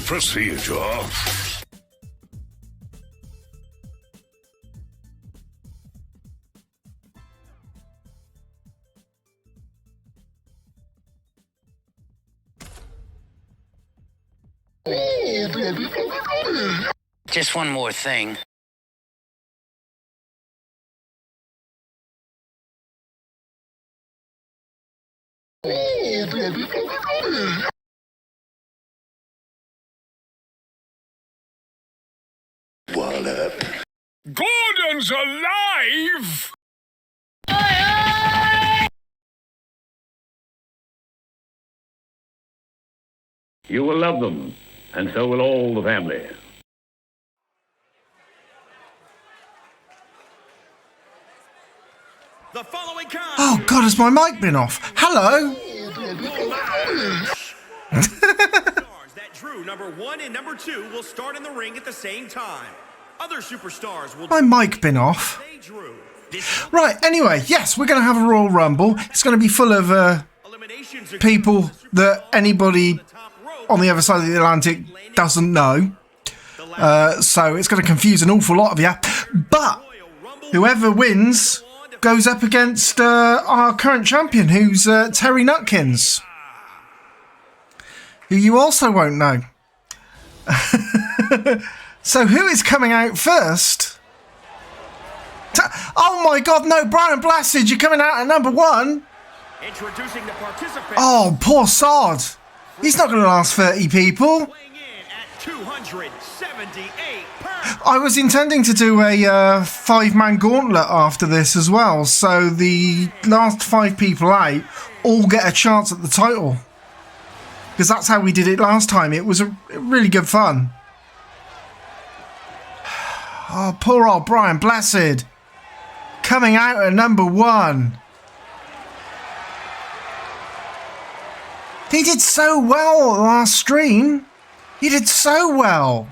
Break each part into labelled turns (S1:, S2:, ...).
S1: procedure.
S2: Just one more thing.
S1: Wallop. Gordon's alive!
S3: You will love them, and so will all the family.
S4: Oh God, has my mic been off? Hello.
S5: That drew number 1 and number 2 will start in the ring at the same time. Other superstars will.
S4: My mic been off.
S5: They drew.
S4: Right. Anyway, yes, we're going to have a Royal Rumble. It's going to be full of people that anybody on the other side of the Atlantic doesn't know. So it's going to confuse an awful lot of you. But whoever wins goes up against our current champion, who's Terry Nutkins, who you also won't know. So who is coming out first? Oh my God, no, Brian Blessed, you're coming out at number 1.
S5: Introducing the participant.
S4: Oh, poor sod. He's not going to last 30 people.
S5: Weighing in at 278 pounds.
S4: I was intending to do a 5-man gauntlet after this as well, so the last 5 people out all get a chance at the title. Because that's how we did it last time. It was a really good fun. Oh, poor old Brian Blessed. Coming out at number 1. He did so well last stream. He did so well.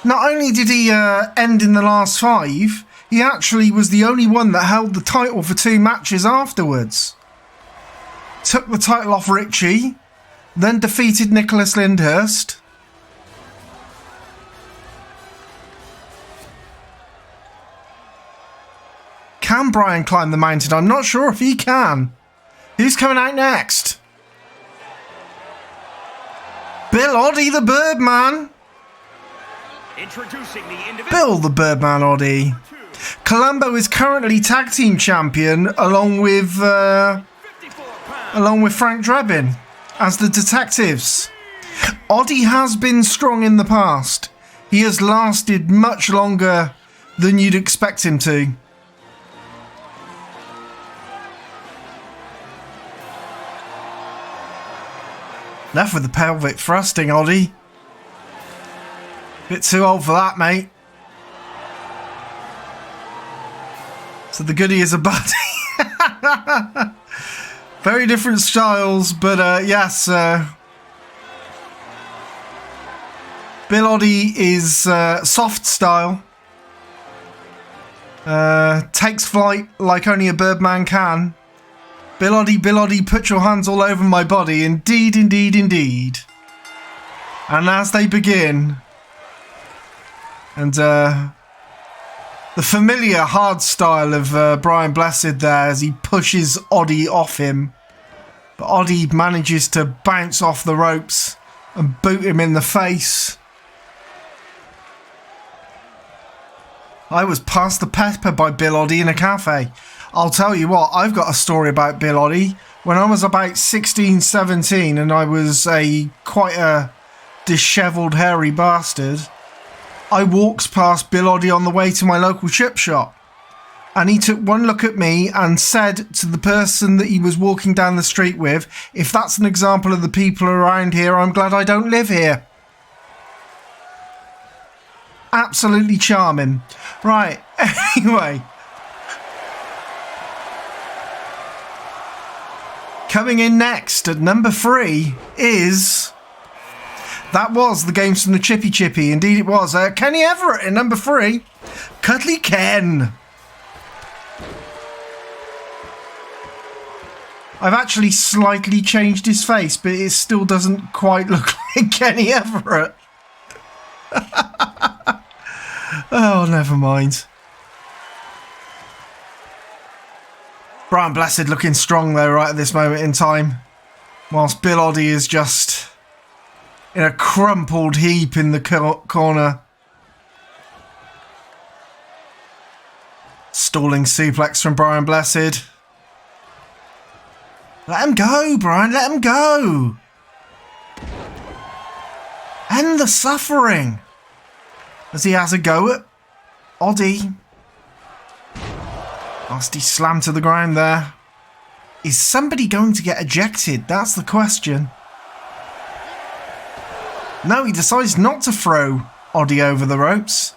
S4: Not only did he end in the last 5, he actually was the only one that held the title for 2 matches afterwards. Took the title off Richie, then defeated Nicholas Lyndhurst. Can Brian climb the mountain? I'm not sure if he can. Who's coming out next? Bill Oddie the Birdman.
S5: Introducing the individual.
S4: Bill the Birdman Oddie. Columbo is currently tag team champion along with Frank Drebin as the detectives. Oddie has been strong in the past. He has lasted much longer than you'd expect him to. Enough with the pelvic thrusting, Oddie. Bit too old for that, mate. So the goodie is a buddy. Very different styles, but yes. Bill Oddie is soft style. Takes flight like only a Birdman can. Bill Oddie, put your hands all over my body. Indeed, indeed, indeed. And as they begin, and the familiar hard style of Brian Blessed there as he pushes Oddie off him. But Oddie manages to bounce off the ropes and boot him in the face. I was passed the pepper by Bill Oddie in a cafe. I'll tell you what, I've got a story about Bill Oddie. When I was about 16, 17 and I was quite a dishevelled, hairy bastard, I walked past Bill Oddie on the way to my local chip shop. And he took one look at me and said to the person that he was walking down the street with, if that's an example of the people around here, I'm glad I don't live here. Absolutely charming. Right, anyway. Coming in next at number 3 is... That was the Games from the Chippy Chippy. Indeed it was. Kenny Everett in number 3. Cuddly Ken. I've actually slightly changed his face, but it still doesn't quite look like Kenny Everett. Oh, never mind. Brian Blessed looking strong though right at this moment in time. Whilst Bill Oddie is just in a crumpled heap in the corner. Stalling suplex from Brian Blessed. Let him go, Brian. Let him go. End the suffering. As he has a go at Oddie. Nasty slam to the ground there. Is somebody going to get ejected? That's the question. No, he decides not to throw Oddie over the ropes.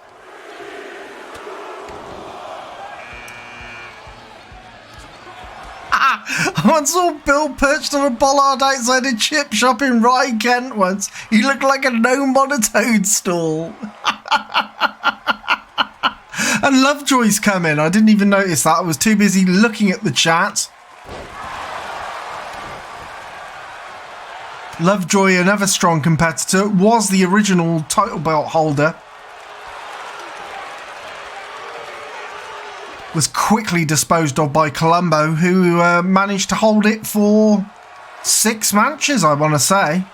S4: I saw Bill perched on a bollard outside a chip shop in Rye, Kent once. He looked like a gnome on a toadstool. And Lovejoy's come in. I didn't even notice that. I was too busy looking at the chat. Lovejoy, another strong competitor, was the original title belt holder. Was quickly disposed of by Colombo, who managed to hold it for 6 matches, I want to say.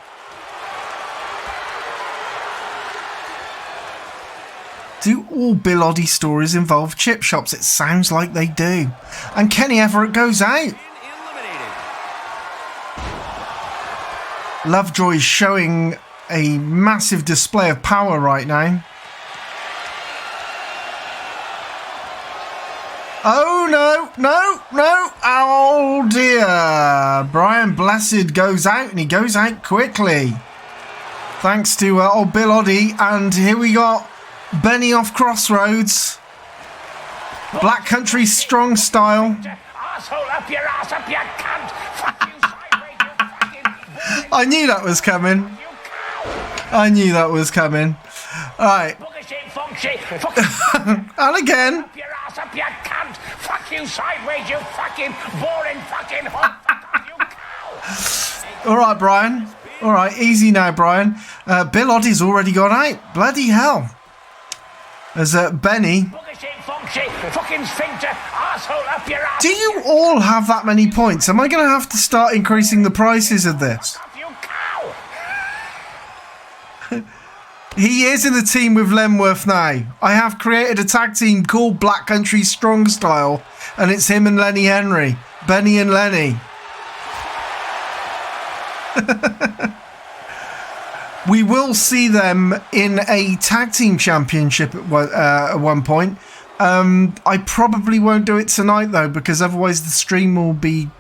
S4: Do all Bill Oddie stories involve chip shops? It sounds like they do. And Kenny Everett goes out. Lovejoy showing a massive display of power right now. Oh no. Oh dear. Brian Blessed goes out, and he goes out quickly. Thanks to old Bill Oddie. And here we got Benny off Crossroads. Black Country strong style. I knew that was coming. I knew that was coming. Alright. And again.
S2: Up your cunt! Fuck you sideways, you fucking boring fucking
S4: Alright, Brian. Alright, easy now, Brian. Bill Oddie's already gone out. Bloody hell. As Benny. Do you all have that many points? Am I going to have to start increasing the prices of this? He is in the team with Lemworth now. I have created a tag team called Black Country Strong Style, and it's him and Lenny Henry. Benny and Lenny. We will see them in a tag team championship at one point. I probably won't do it tonight though, because otherwise the stream will be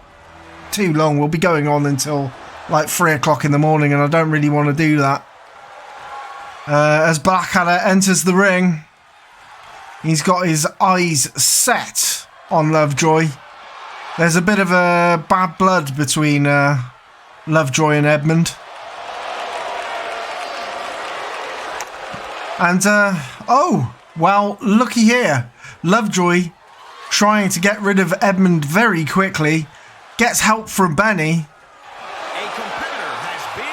S4: too long. We'll be going on until like 3 o'clock in the morning, and I don't really want to do that. As Blackadder enters the ring, he's got his eyes set on Lovejoy. There's a bit of a bad blood between Lovejoy and Edmund. And, oh, well, looky here. Lovejoy trying to get rid of Edmund very quickly. Gets help from Benny.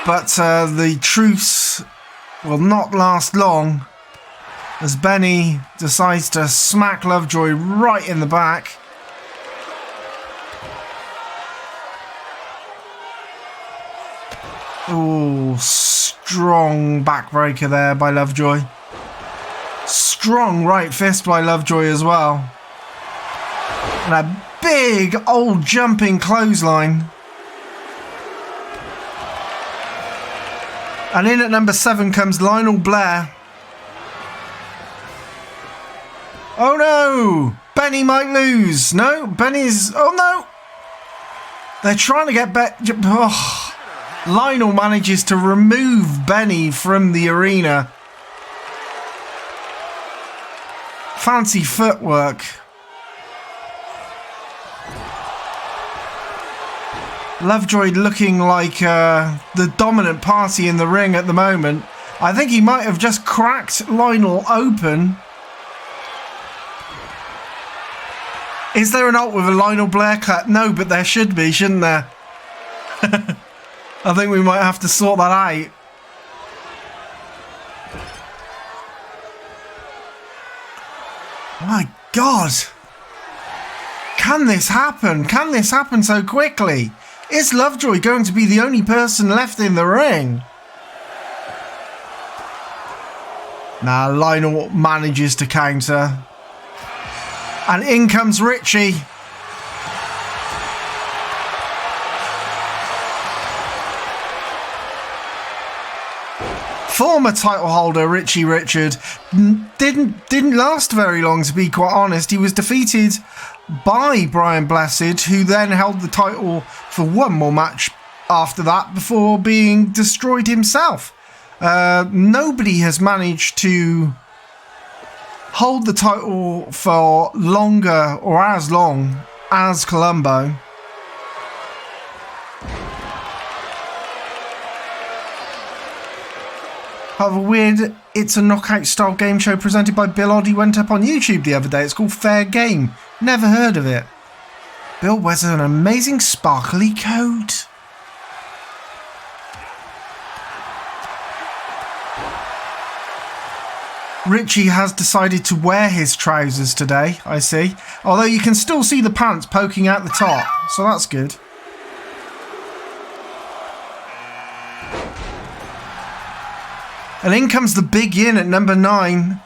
S4: But the truce will not last long, as Benny decides to smack Lovejoy right in the back. Oh, strong backbreaker there by Lovejoy. Strong right fist by Lovejoy as well. And a big old jumping clothesline. And in at number 7 comes Lionel Blair. Oh no! Benny might lose. No, Benny's... Oh no! They're trying to get oh. Lionel manages to remove Benny from the arena. Fancy footwork. Lovejoy looking like the dominant party in the ring at the moment. I think he might have just cracked Lionel open. Is there an alt with a Lionel Blair cut? No, but there should be, shouldn't there? I think we might have to sort that out. My God. Can this happen? Can this happen so quickly? Is Lovejoy going to be the only person left in the ring? Now Lionel manages to counter. And in comes Richie. Former title holder Richie Richard didn't last very long, to be quite honest. He was defeated by Brian Blessed, who then held the title for one more match after that before being destroyed himself. Nobody has managed to hold the title for longer or as long as Columbo. However, weird, It's a knockout style game show presented by Bill Oddie went up on YouTube the other day. It's called Fair Game. Never heard of it. Bill wears an amazing sparkly coat. Richie has decided to wear his trousers today, I see. Although you can still see the pants poking out the top, so that's good. And in comes the big yin at number 9.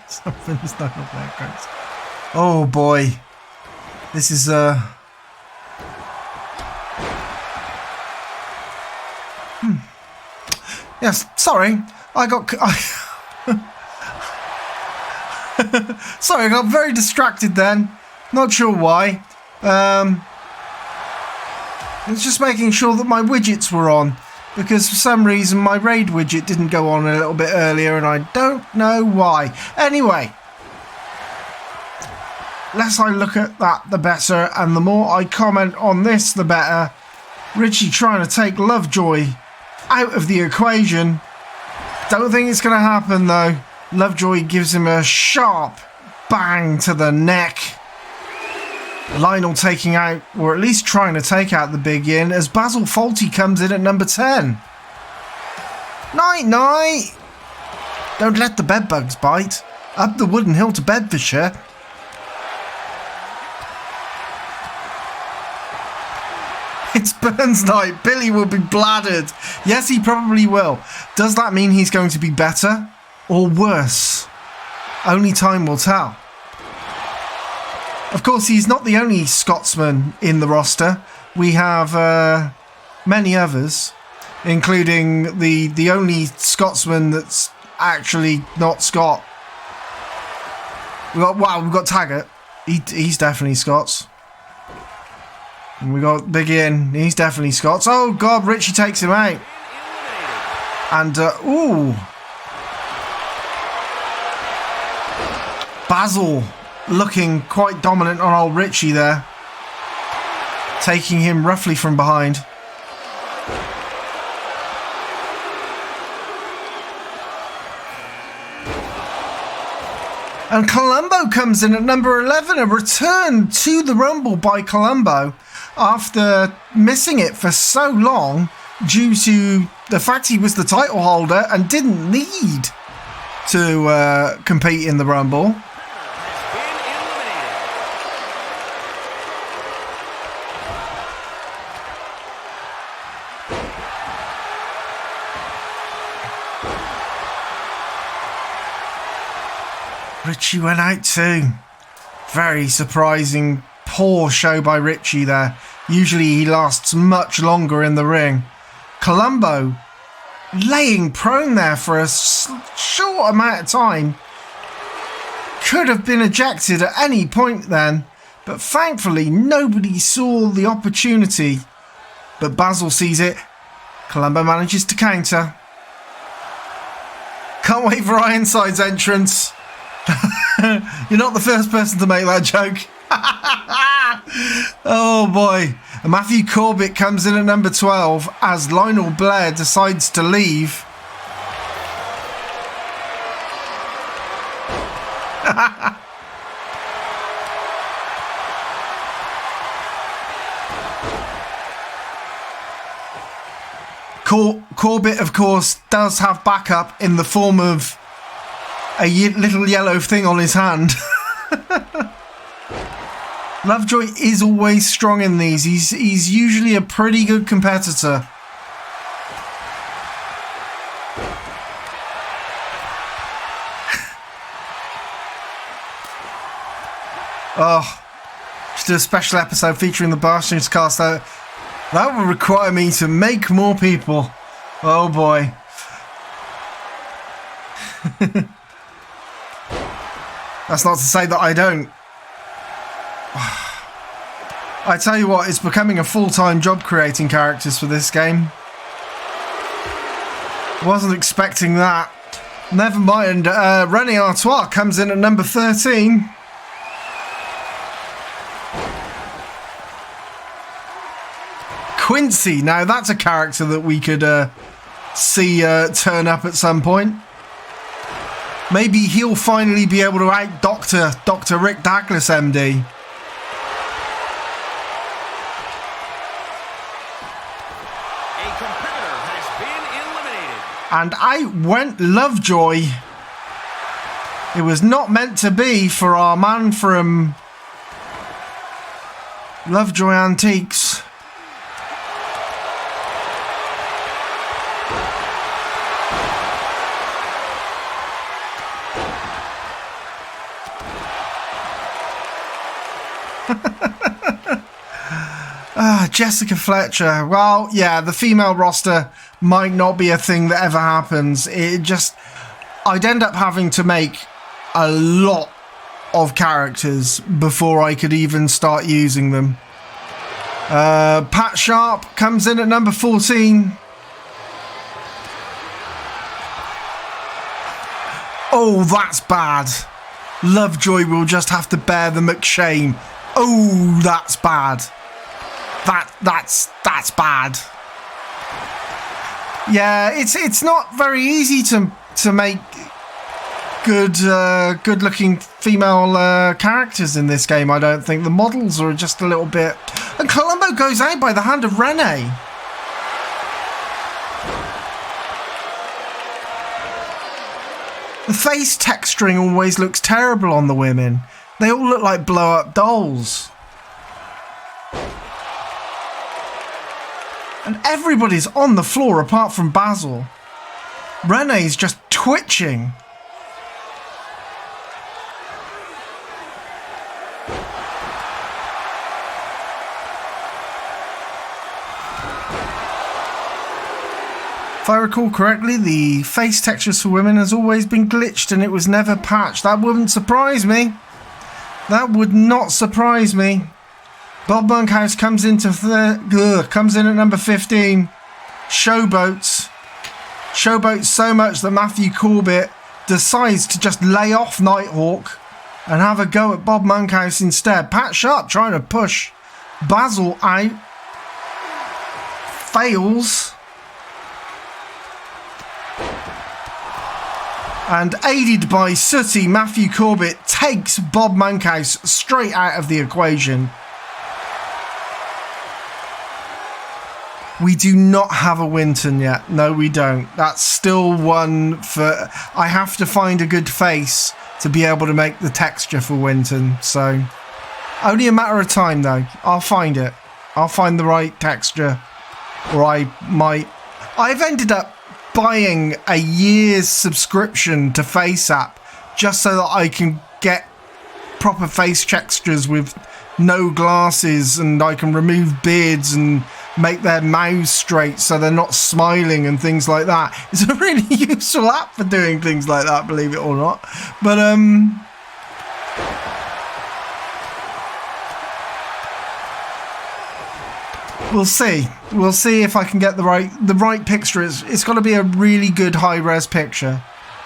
S4: Something's not that great. Oh boy. This is Yes, sorry. I got sorry, I got very distracted then. Not sure why. I was just making sure that my widgets were on, because for some reason my raid widget didn't go on a little bit earlier and I don't know why. Anyway, less I look at that, the better, and the more I comment on this, the better. Richie trying to take Lovejoy out of the equation. Don't think it's going to happen though. Lovejoy gives him a sharp bang to the neck. Lionel taking out, or at least trying to take out the big yin, as Basil Fawlty comes in at number 10. Night night. Don't let the bedbugs bite. Up the wooden hill to Bedfordshire. It's Burns night. Billy will be bladdered. Yes, he probably will. Does that mean he's going to be better or worse? Only time will tell. Of course, he's not the only Scotsman in the roster. We have many others, including the only Scotsman that's actually not Scot. We've got Taggart. He's definitely Scots. And we got Big Ian. He's definitely Scots. Oh God, Richie takes him out. And ooh, Basil looking quite dominant on old Richie there, taking him roughly from behind. And Columbo comes in at number 11, a return to the Rumble by Columbo after missing it for so long due to the fact he was the title holder and didn't need to compete in the Rumble. Richie went out too. Very surprising, poor show by Richie there. Usually he lasts much longer in the ring. Columbo laying prone there for a short amount of time. Could have been ejected at any point then, but thankfully nobody saw the opportunity. But Basil sees it. Columbo manages to counter. Can't wait for Ironside's entrance. You're not the first person to make that joke. Oh boy. Matthew Corbett comes in at number 12 as Lionel Blair decides to leave. Corbett, of course, does have backup in the form of a little yellow thing on his hand. Lovejoy is always strong in these. He's usually a pretty good competitor. Oh, just do a special episode featuring the Barstones cast out. That will require me to make more people. Oh boy. That's not to say that I don't. I tell you what, it's becoming a full-time job creating characters for this game. Wasn't expecting that. Never mind. René Artois comes in at number 13. Quincy, now that's a character that we could see turn up at some point. Maybe he'll finally be able to out Dr. Rick Douglas, MD.
S5: A competitor has been eliminated.
S4: And out went Lovejoy. It was not meant to be for our man from Lovejoy Antiques. Jessica Fletcher. Well, yeah, the female roster might not be a thing that ever happens. I'd end up having to make a lot of characters before I could even start using them. Pat Sharp comes in at number 14. Oh, that's bad. Lovejoy will just have to bear the McShane. Oh, that's bad. That's bad. Yeah, it's not very easy to make good looking female characters in this game. I don't think the models are just a little bit. And Columbo goes out by the hand of René. The face texturing always looks terrible on the women. They all look like blow-up dolls. And everybody's on the floor apart from Basil. René's just twitching. If I recall correctly, the face textures for women has always been glitched and it was never patched. That wouldn't surprise me. That would not surprise me. Bob Monkhouse comes in at number 15. Showboats so much that Matthew Corbett decides to just lay off Nighthawk and have a go at Bob Monkhouse instead. Pat Sharp trying to push Basil out. Fails. And aided by Sooty, Matthew Corbett takes Bob Monkhouse straight out of the equation. We do not have a Winton yet. No, we don't. That's still one for... I have to find a good face to be able to make the texture for Winton. So, only a matter of time, though. I'll find it. I'll find the right texture. Or I might... I've ended up buying a year's subscription to FaceApp just so that I can get proper face textures with no glasses, and I can remove beards and make their mouths straight so they're not smiling and things like that. It's a really useful app for doing things like that, believe it or not. But we'll see. We'll see if I can get the right picture. It's got to be a really good high-res picture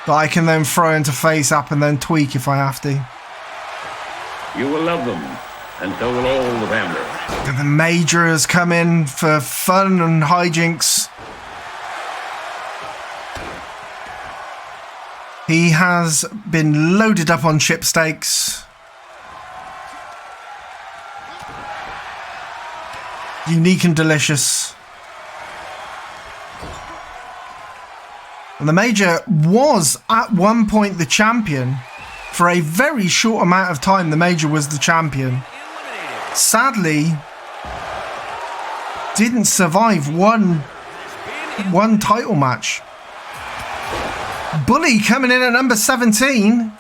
S4: that I can then throw into FaceApp and then tweak if I have to.
S3: You will love them, and so will all the family.
S4: And the Major has come in for fun and hijinks. He has been loaded up on chip steaks. Unique and delicious. And the Major was at one point the champion. For a very short amount of time, the Major was the champion. Sadly, didn't survive one title match. Bully coming in at number 17.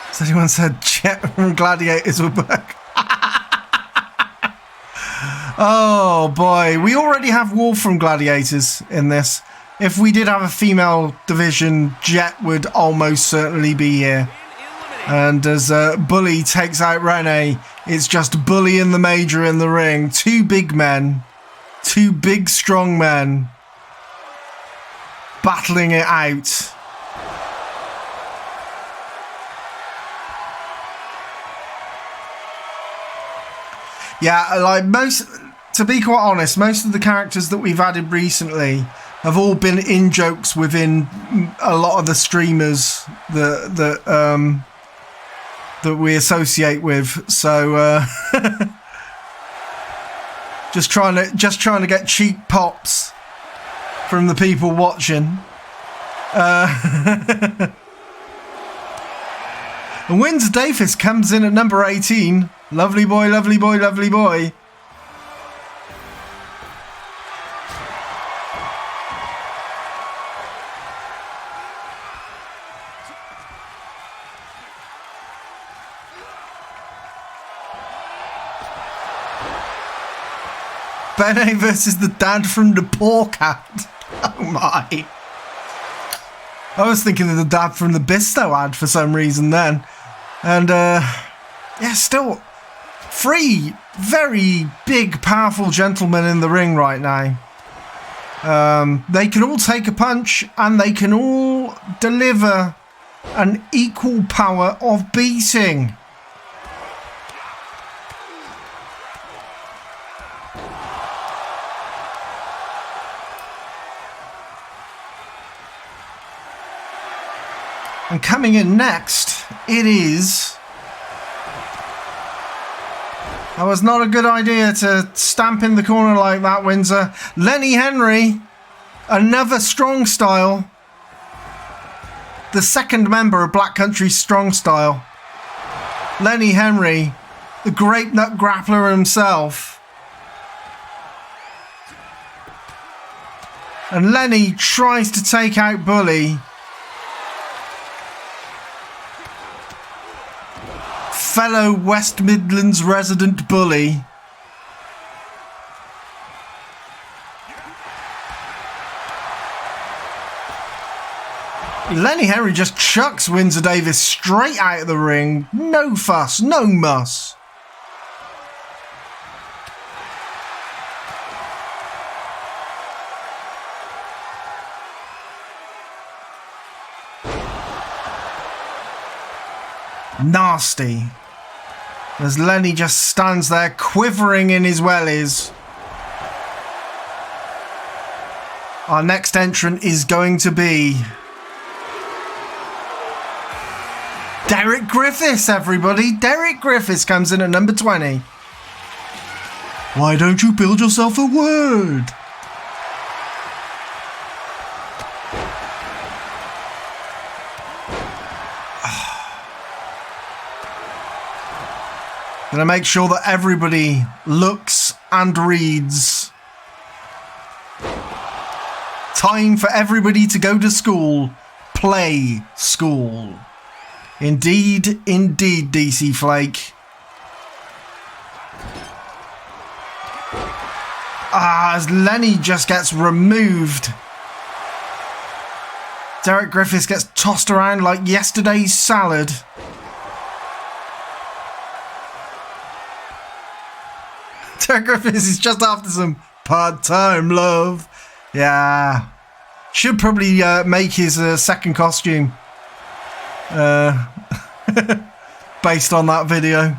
S4: Has anyone said Jet from Gladiators were back? Oh boy, we already have Wolf from Gladiators in this. If we did have a female division, Jet would almost certainly be here. And as Bully takes out Rene, it's just Bully and the Major in the ring. Two big men. Two big, strong men. Battling it out. Yeah, like to be quite honest, most of the characters that we've added recently have all been in jokes within a lot of the streamers that we associate with. So just trying to get cheap pops from the people watching. And Windsor Davis comes in at number 18. Lovely boy, lovely boy, lovely boy. Bene versus the dad from the Poor Cat. Oh my. I was thinking of the dad from the Bisto ad for some reason then. And yeah, still three very big, powerful gentlemen in the ring right now. They can all take a punch and they can all deliver an equal power of beating. And coming in next, it is... That was not a good idea to stamp in the corner like that, Windsor. Lenny Henry, another Strong Style. The second member of Black Country Strong Style. Lenny Henry, the grape nut grappler himself. And Lenny tries to take out Bully. Fellow West Midlands resident Bully. Lenny Henry just chucks Windsor Davis straight out of the ring. No fuss, no muss. Nasty. As Lenny just stands there quivering in his wellies. Our next entrant is going to be Derek Griffiths, everybody. Derek Griffiths comes in at number 20. Why don't you build yourself a word? Gonna make sure that everybody looks and reads. Time for everybody to go to school. Play school. Indeed, indeed, DC Flake. As Lenny just gets removed. Derek Griffiths gets tossed around like yesterday's salad. Derek Griffiths is just after some part-time love. Yeah. Should probably make his second costume. Based on that video.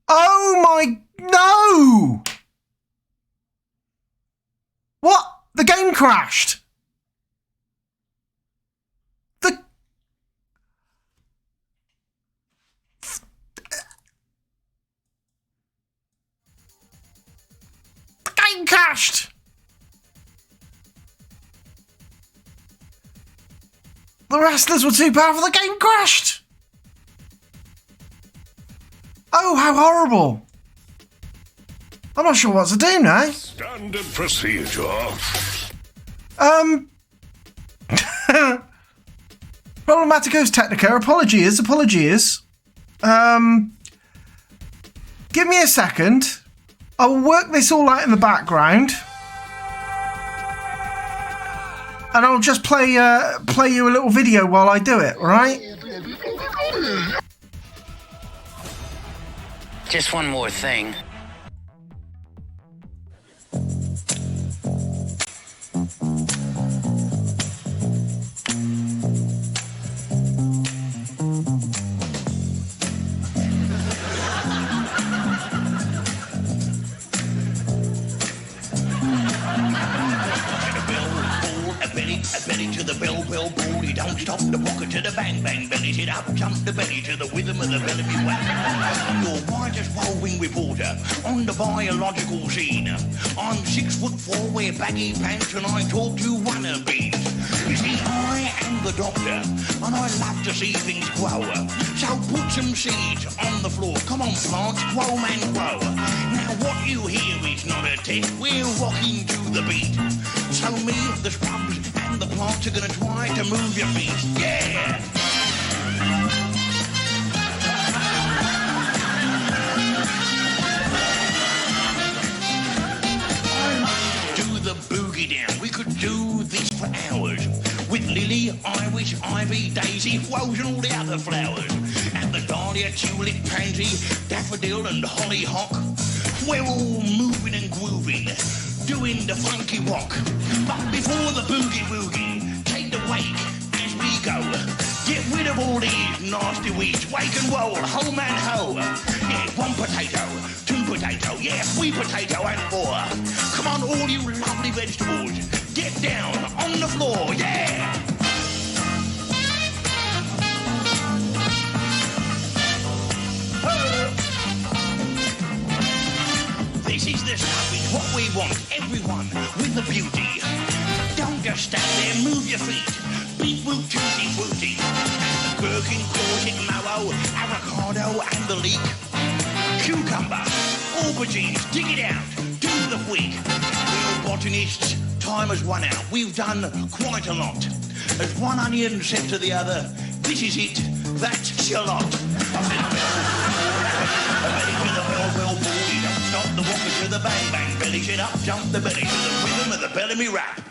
S4: Oh my... No! What? The game crashed. The game crashed. The wrestlers were too powerful. The game crashed. Oh, how horrible. I'm not sure what to do now.
S1: Standard procedure.
S4: Problematicos Technica, apologies. Give me a second. I will work this all out in the background. And I'll just play you a little video while I do it, alright?
S6: Just one more thing.
S2: Belly to the bell, bell, baldy, don't stop the rocker to the bang, bang, belly, sit up, jump the belly to the rhythm of the Bellamy whack. Your whitest rolling reporter on the biological scene. I'm 6'4", wear baggy pants, and I talk to wannabes. You see, I am the doctor, and I love to see things grow. So put some seeds on the floor. Come on, plants, grow, man, grow. Now what you hear is not a test, we're rocking to the beat. So me, the scrubs, and the plants are gonna try to move your feet. Yeah! Do the boogie down. We could do this for hours. With lily, iris, ivy, daisy, rose and all the other flowers. And the dahlia, tulip, pansy, daffodil and hollyhock. We're all moving and grooving, doing the funky rock. But before the boogie woogie, take the wake as we go. Get rid of all these nasty weeds. Wake and roll, ho man ho. Yeah, 1 potato, 2 potato, yeah, 3 potato and 4. Come on, all you lovely vegetables, get down on the floor, yeah. This is the stuff, it's what we want, everyone with the beauty. Don't just stand there, move your feet. Beetroot, tutti frutti. And the gherkin, courgette, mallow, avocado and the leek. Cucumber, aubergines, dig it out, do the week. We're botanists, time has run out. We've done quite a lot. As one onion said to the other, this is it, that's your lot. Stop the walker to the bang bang, belly shit up, jump the belly to the rhythm of the Bellamy rap.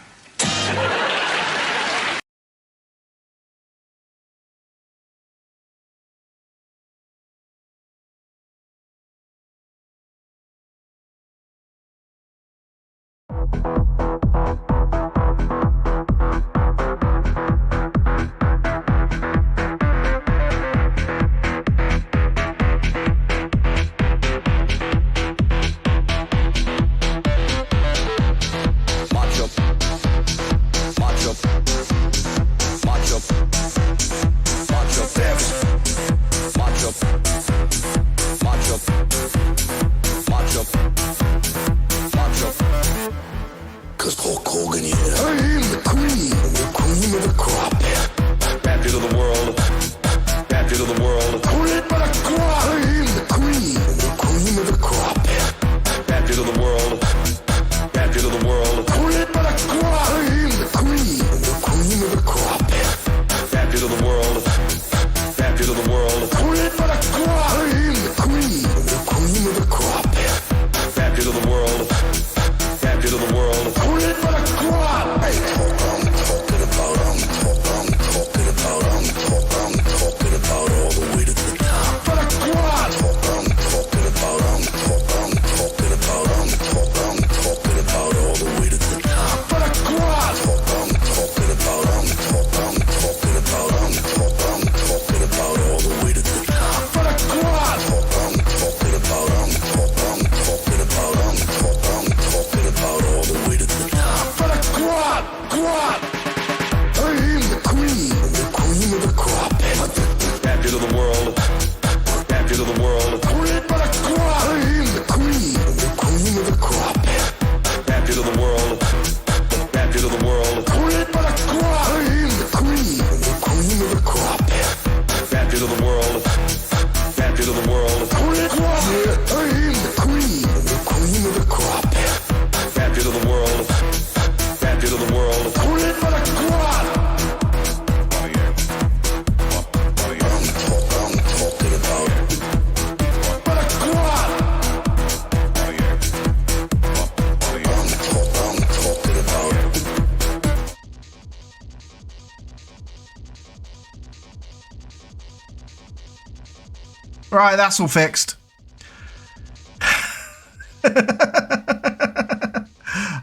S4: Right, that's all fixed.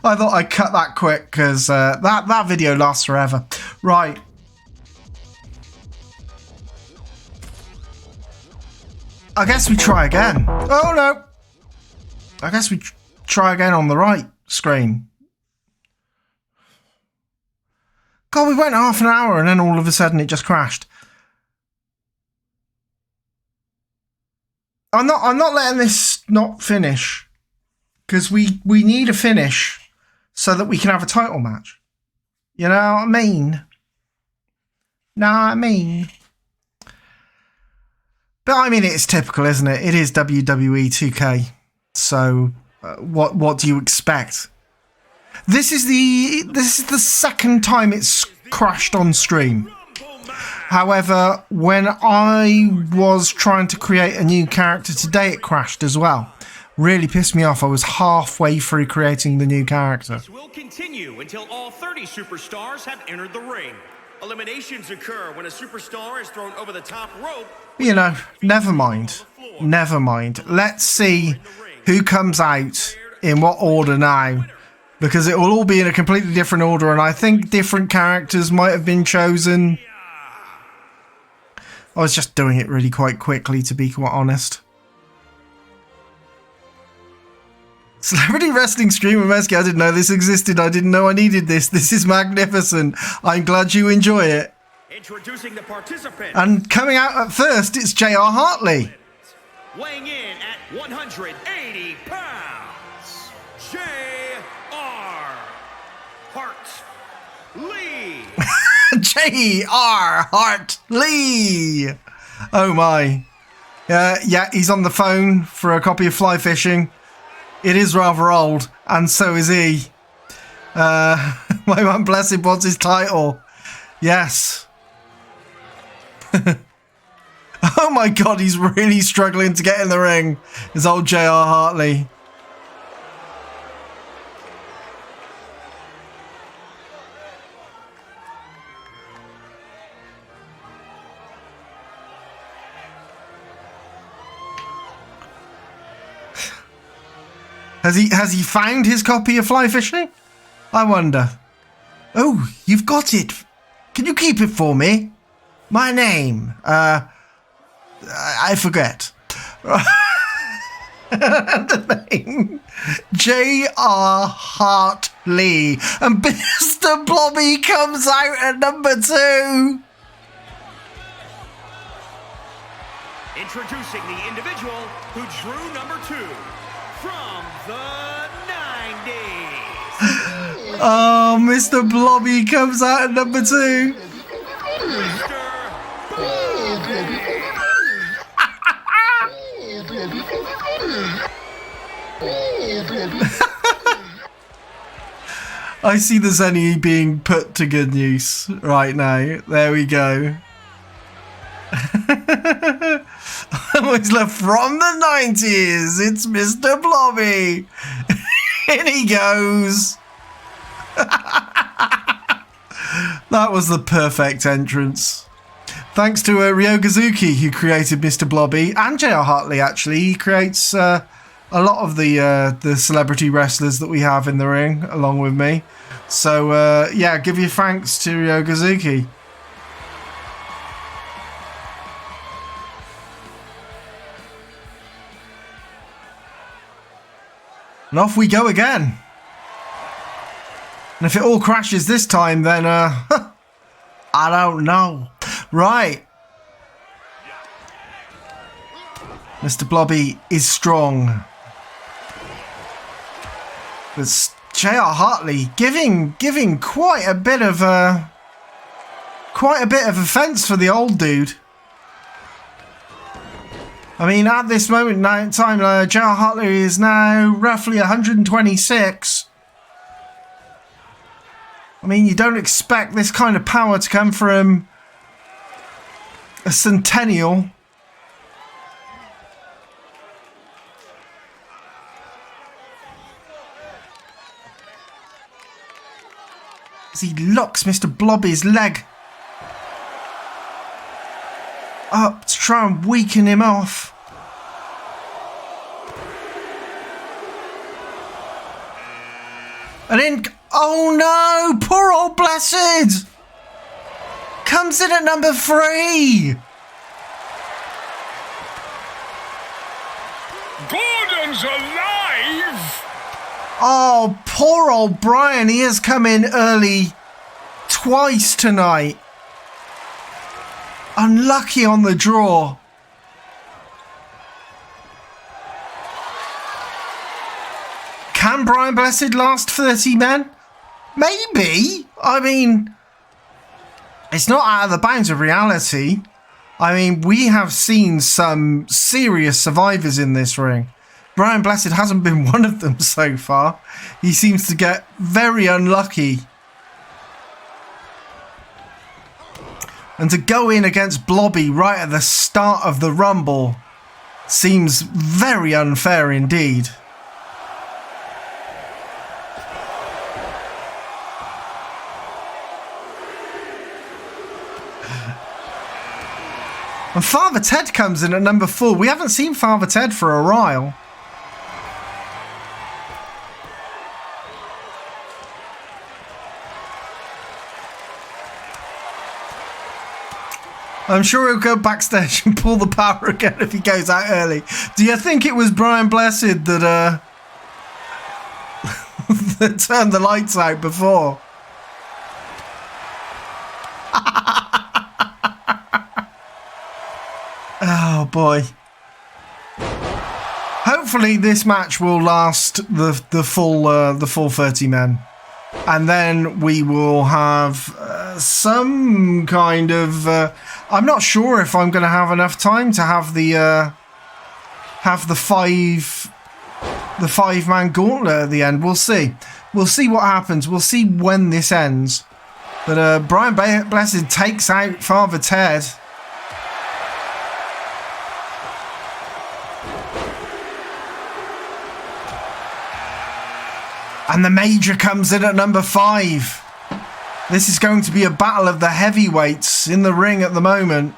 S4: I thought I'd cut that quick because that video lasts forever. Right. I guess we try again. Oh no. I guess we try again on the right screen. God, we went half an hour and then all of a sudden it just crashed. I'm not letting this not finish because we need a finish so that we can have a title match. You know what I mean? Know what I mean? But I mean, it's typical, isn't it? It is WWE 2K. So what do you expect? This is the second time it's crashed on stream. However, when I was trying to create a new character today, it crashed as well. Really pissed me off. I was halfway through creating the new character.
S5: This will continue until all 30 superstars have entered the ring. Eliminations occur when a superstar is thrown over the top rope.
S4: You know, never mind. Never mind. Let's see who comes out in what order now. Because it will all be in a completely different order. And I think different characters might have been chosen. I was just doing it really quite quickly, to be quite honest. Celebrity Wrestling Stream with Mesky. I didn't know this existed. I didn't know I needed this. This is magnificent. I'm glad you enjoy it.
S5: Introducing the participant.
S4: And coming out at first, it's J.R. Hartley.
S5: Weighing in at 180 pounds, J.R. Hartley.
S4: J.R. Hartley. Oh my. Yeah, he's on the phone for a copy of Fly Fishing. It is rather old, and so is he. My man bless him wants his title. Yes. Oh my god, he's really struggling to get in the ring. His old J.R. Hartley. Has he found his copy of Fly Fishing? I wonder. Oh, you've got it. Can you keep it for me? My name. I forget. The name. J.R. Hartley. And Mr. Blobby comes out at number 2.
S5: Introducing the individual who drew number 2 from the 90s.
S4: Oh, Mr. Blobby comes out at number 2.
S5: Mr. Blobby.
S4: I see the Zenny being put to good use right now. There we go. I always love from the 90s. It's Mr. Blobby. In he goes. That was the perfect entrance. Thanks to Ryogazuki, who created Mr. Blobby, and J.R. Hartley, actually. He creates a lot of the celebrity wrestlers that we have in the ring, along with me. So, yeah, give your thanks to Ryogazuki. And off we go again. And if it all crashes this time, then, I don't know. Right. Mr. Blobby is strong. But J.R. Hartley giving quite a bit of offence for the old dude. I mean, at this moment in time, J.R. Hartley is now roughly 126. I mean, you don't expect this kind of power to come from a centennial. As he locks Mr. Blobby's leg up to try and weaken him off. And in... Oh no! Poor old Blessed! Comes in at number 3!
S1: Gordon's alive!
S4: Oh, poor old Brian. He has come in early twice tonight. Unlucky on the draw. Can Brian Blessed last 30 men? Maybe. I mean, it's not out of the bounds of reality. I mean, we have seen some serious survivors in this ring. Brian Blessed hasn't been one of them so far. He seems to get very unlucky. And to go in against Blobby right at the start of the Rumble seems very unfair indeed. And Father Ted comes in at number 4. We haven't seen Father Ted for a while. I'm sure he'll go backstage and pull the power again if he goes out early. Do you think it was Brian Blessed that that turned the lights out before? Oh boy. Hopefully this match will last the full 30 men. And then we will have some kind of... I'm not sure if I'm going to have enough time to have the five-man gauntlet at the end. We'll see. We'll see what happens. We'll see when this ends. But Brian Blessed takes out Father Ted. And the Major comes in at number 5. This is going to be a battle of the heavyweights in the ring at the moment.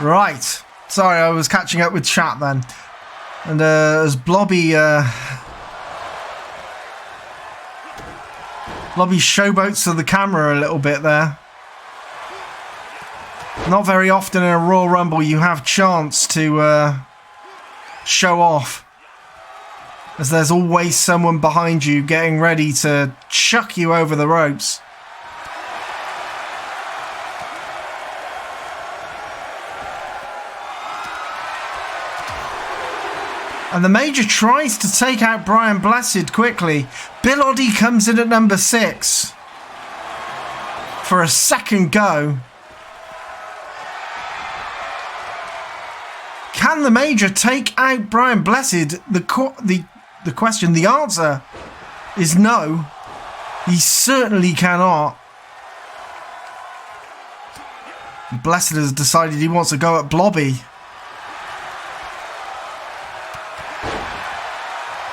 S4: Right. Sorry, I was catching up with chat then. And as Blobby showboats to the camera a little bit there. Not very often in a Royal Rumble you have chance to show off. As there's always someone behind you getting ready to chuck you over the ropes. And the Major tries to take out Brian Blessed quickly. Bill Oddie comes in at number 6 for a second go. Can the Major take out Brian Blessed? The question, the answer is no. He certainly cannot. Blessed has decided he wants to go at Blobby.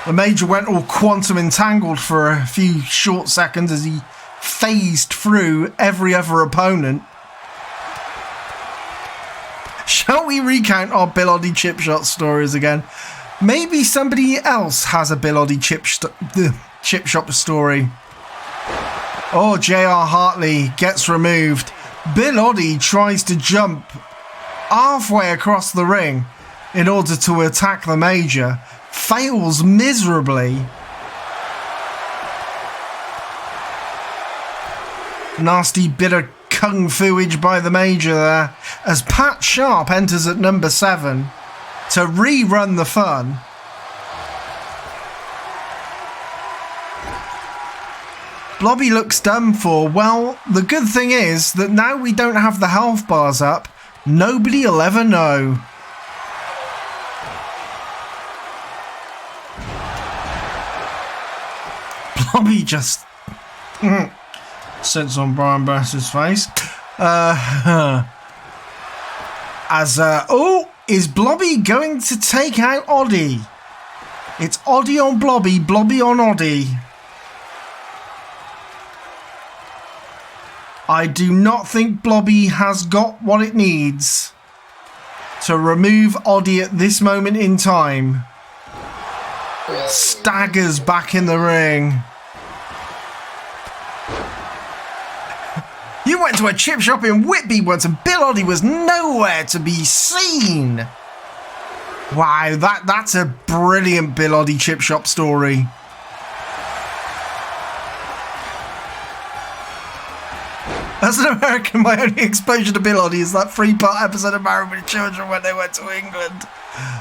S4: The Major went all quantum entangled for a few short seconds as he phased through every other opponent. Shall we recount our Bill Oddie chip shot stories again? Maybe somebody else has a Bill Oddie chip shop story. Oh, J.R. Hartley gets removed. Bill Oddie tries to jump halfway across the ring in order to attack the Major. Fails miserably. Nasty bit of kung fu-age by the Major there. As Pat Sharp enters at number 7 to rerun the fun. Blobby looks done for. Well, the good thing is that now we don't have the health bars up. Nobody will ever know. Blobby just sits on Brian Blessed's face. As, is Blobby going to take out Oddie? It's Oddie on Blobby, Blobby on Oddie. I do not think Blobby has got what it needs to remove Oddie at this moment in time. Staggers back in the ring. You went to a chip shop in Whitby once and Bill Oddie was nowhere to be seen. Wow, that's a brilliant Bill Oddie chip shop story. As an American, my only exposure to Bill Oddie is that 3-part episode of Married with Children when they went to England.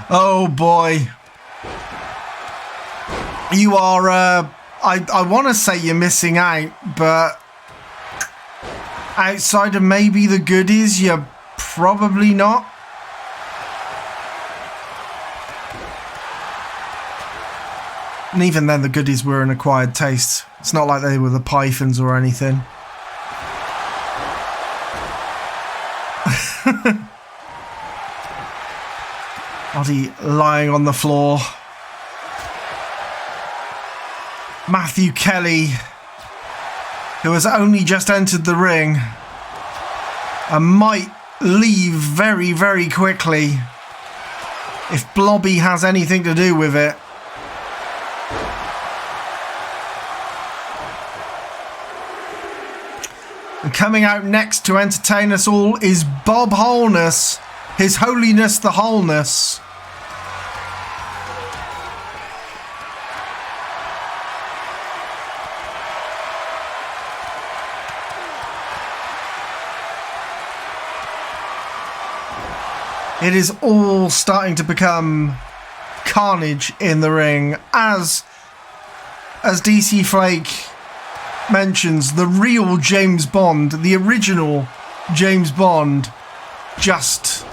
S4: Oh boy. You are, I want to say you're missing out, but outside of maybe the goodies, you're probably not. And even then, the goodies were an acquired taste. It's not like they were the Pythons or anything. Oddie lying on the floor. Matthew Kelly, who has only just entered the ring and might leave very, very quickly if Blobby has anything to do with it. And coming out next to entertain us all is Bob Holness, His Holiness the Wholeness. It is all starting to become carnage in the ring as DC Flake mentions, the real James Bond, the original James Bond, just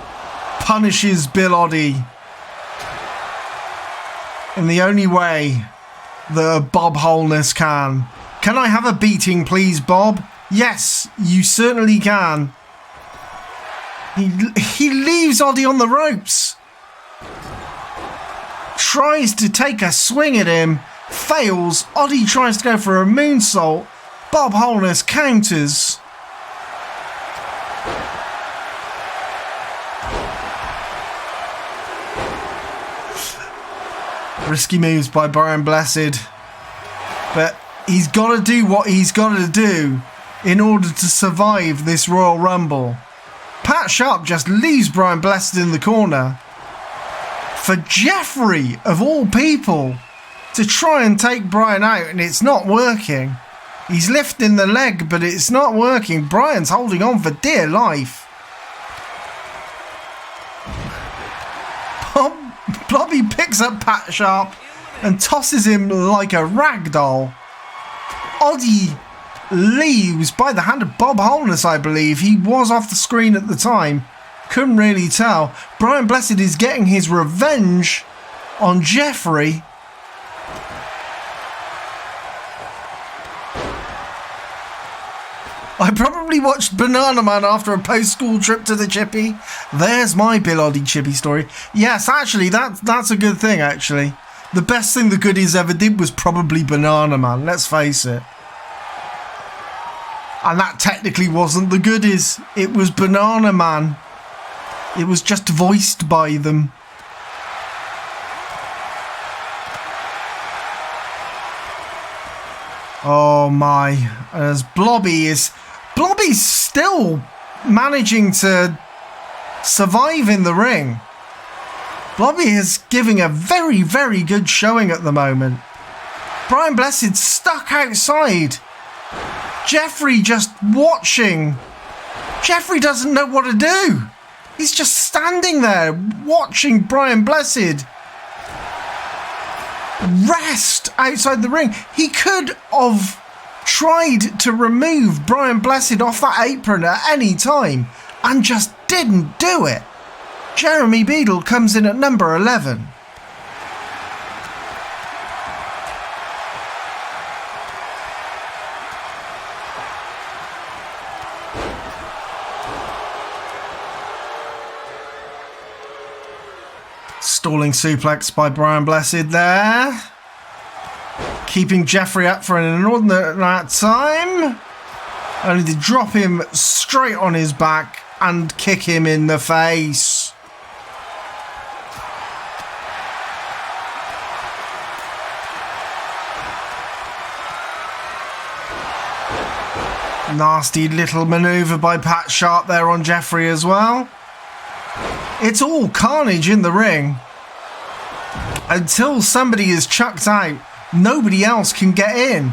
S4: punishes Bill Oddie in the only way that Bob Holness can. Can I have a beating, please, Bob? Yes, you certainly can. He leaves Oddie on the ropes. Tries to take a swing at him. Fails. Oddie tries to go for a moonsault. Bob Holness counters. Risky moves by Brian Blessed. But he's got to do what he's got to do in order to survive this Royal Rumble. Pat Sharp just leaves Brian Blessed in the corner for Jeffrey, of all people, to try and take Brian out, and it's not working. He's lifting the leg, but it's not working. Brian's holding on for dear life. Blobby picks up Pat Sharp and tosses him like a rag doll. Oddie leaves by the hand of Bob Holness, I believe. He was off the screen at the time. Couldn't really tell. Brian Blessed is getting his revenge on Jeffrey. I probably watched Banana Man after a post-school trip to the Chippy. There's my Bill Oddie Chippy story. Yes, actually, that's a good thing, actually. The best thing the goodies ever did was probably Banana Man, let's face it. And that technically wasn't the goodies. It was Banana Man. It was just voiced by them. Oh my. As Blobby's still managing to survive in the ring. Blobby is giving a very, very good showing at the moment. Brian Blessed stuck outside. Jeffrey just watching. Jeffrey doesn't know what to do. He's just standing there watching Brian Blessed rest outside the ring. He could have tried to remove Brian Blessed off that apron at any time and just didn't do it. Jeremy Beadle comes in at number 11. Stalling suplex by Brian Blessed there. Keeping Jeffrey up for an inordinate time. Only to drop him straight on his back and kick him in the face. Nasty little manoeuvre by Pat Sharp there on Jeffrey as well. It's all carnage in the ring. Until somebody is chucked out, nobody else can get in.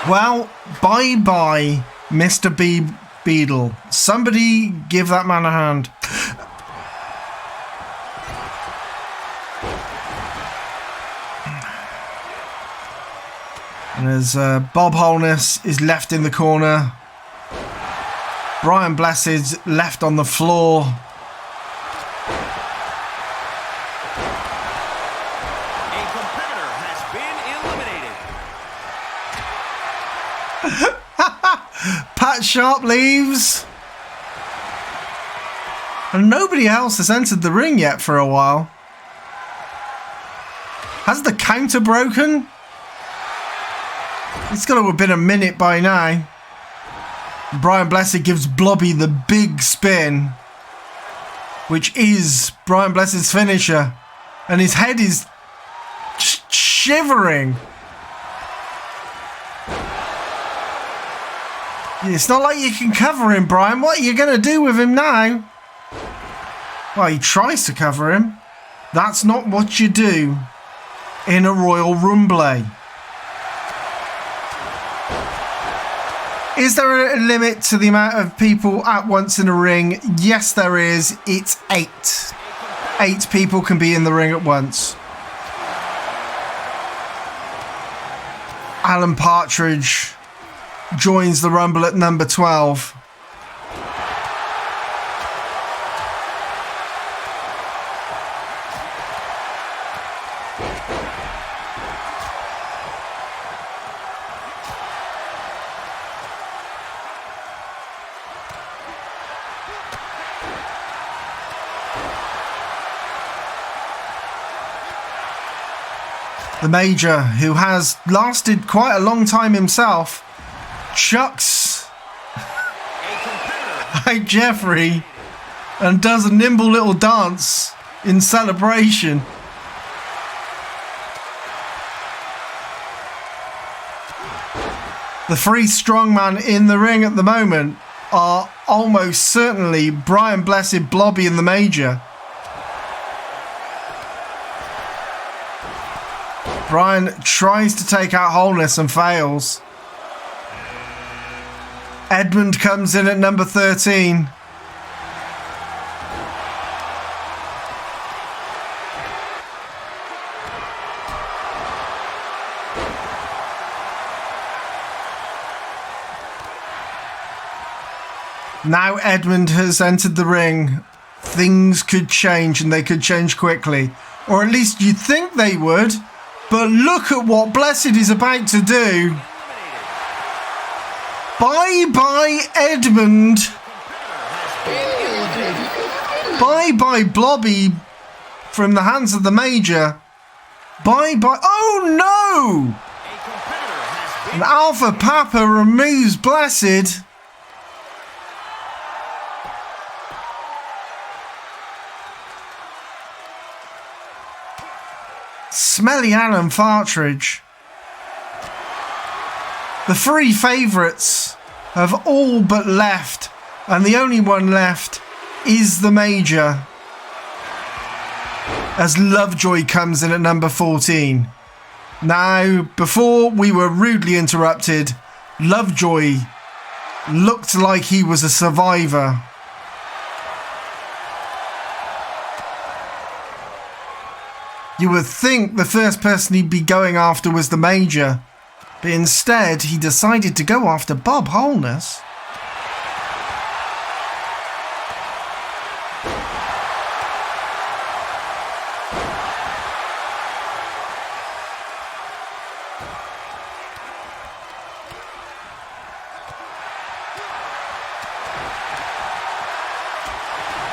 S4: Well, bye-bye, Mr. Beadle. Somebody give that man a hand. And as Bob Holness is left in the corner, Brian Blessed's left on the floor.
S5: A competitor has been eliminated.
S4: Pat Sharp leaves. And nobody else has entered the ring yet for a while. Has the counter broken? It's got to have been a minute by now. Brian Blessed gives Blobby the big spin, which is Brian Blessed's finisher. And his head is shivering. It's not like you can cover him, Brian. What are you going to do with him now? Well, he tries to cover him. That's not what you do in a Royal Rumble. Is there a limit to the amount of people at once in a ring? Yes, there is. It's 8. 8 people can be in the ring at once. Alan Partridge joins the Rumble at number 12. The Major, who has lasted quite a long time himself, chucks out Jeffrey and does a nimble little dance in celebration. The 3 strongmen in the ring at the moment are almost certainly Brian Blessed, Blobby and the Major. Brian tries to take out Holness and fails. Edmund comes in at number 13. Now Edmund has entered the ring. Things could change, and they could change quickly. Or at least you'd think they would. But look at what Blessed is about to do. Bye-bye, Edmund. Bye-bye, Blobby from the hands of the Major. Bye-bye. Oh, no! And Alpha Papa removes Blessed. Smelly Alan Partridge. The 3 favourites have all but left, and the only one left is the Major. As Lovejoy comes in at number 14. Now, before we were rudely interrupted, Lovejoy looked like he was a survivor. You would think the first person he'd be going after was the Major, but instead he decided to go after Bob Holness.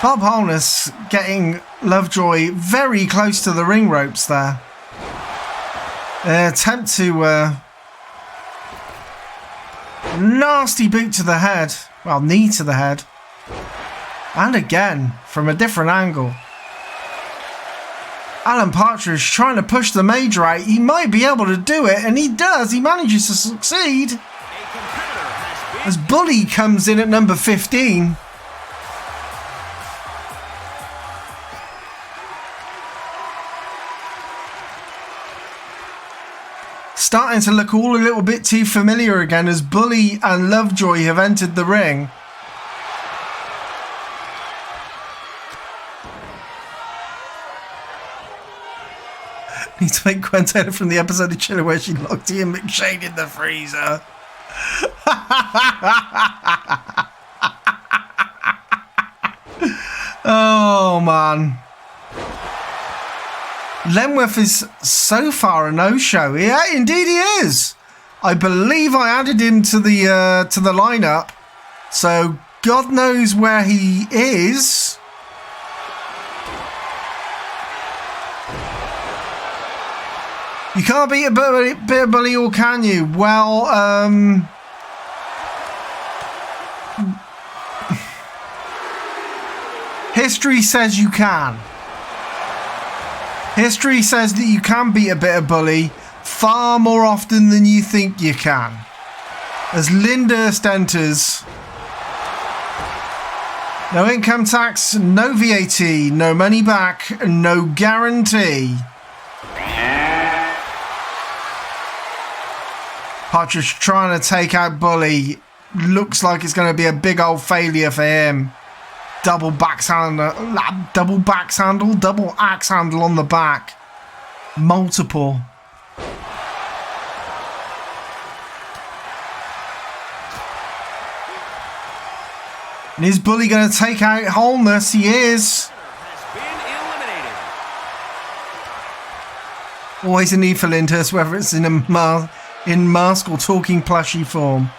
S4: Bob Holness getting Lovejoy very close to the ring ropes there. Attempt to... nasty boot to the head. Well, knee to the head. And again, from a different angle. Alan Partridge trying to push the Major out. He might be able to do it, and he does. He manages to succeed. As Bully comes in at number 15. Starting to look all a little bit too familiar again as Bully and Lovejoy have entered the ring. Need to make Gwen Taylor from the episode of Chiller where she locked Ian McShane in the freezer. Oh man. Lenworth is so far a no-show. Yeah, indeed he is. I believe I added him to the lineup, so God knows where he is. You can't beat a bit of bully, or can you? Well, history says you can. History says that you can beat a bit of bully far more often than you think you can. As Lyndhurst enters. No income tax, no VAT, no money back, no guarantee. Partridge trying to take out Bully. Looks like it's going to be a big old failure for him. Double axe handle on the back. Multiple. And is Bully going to take out Holness? He is. Always a need for Lyndhurst, whether it's in mask or talking plushy form.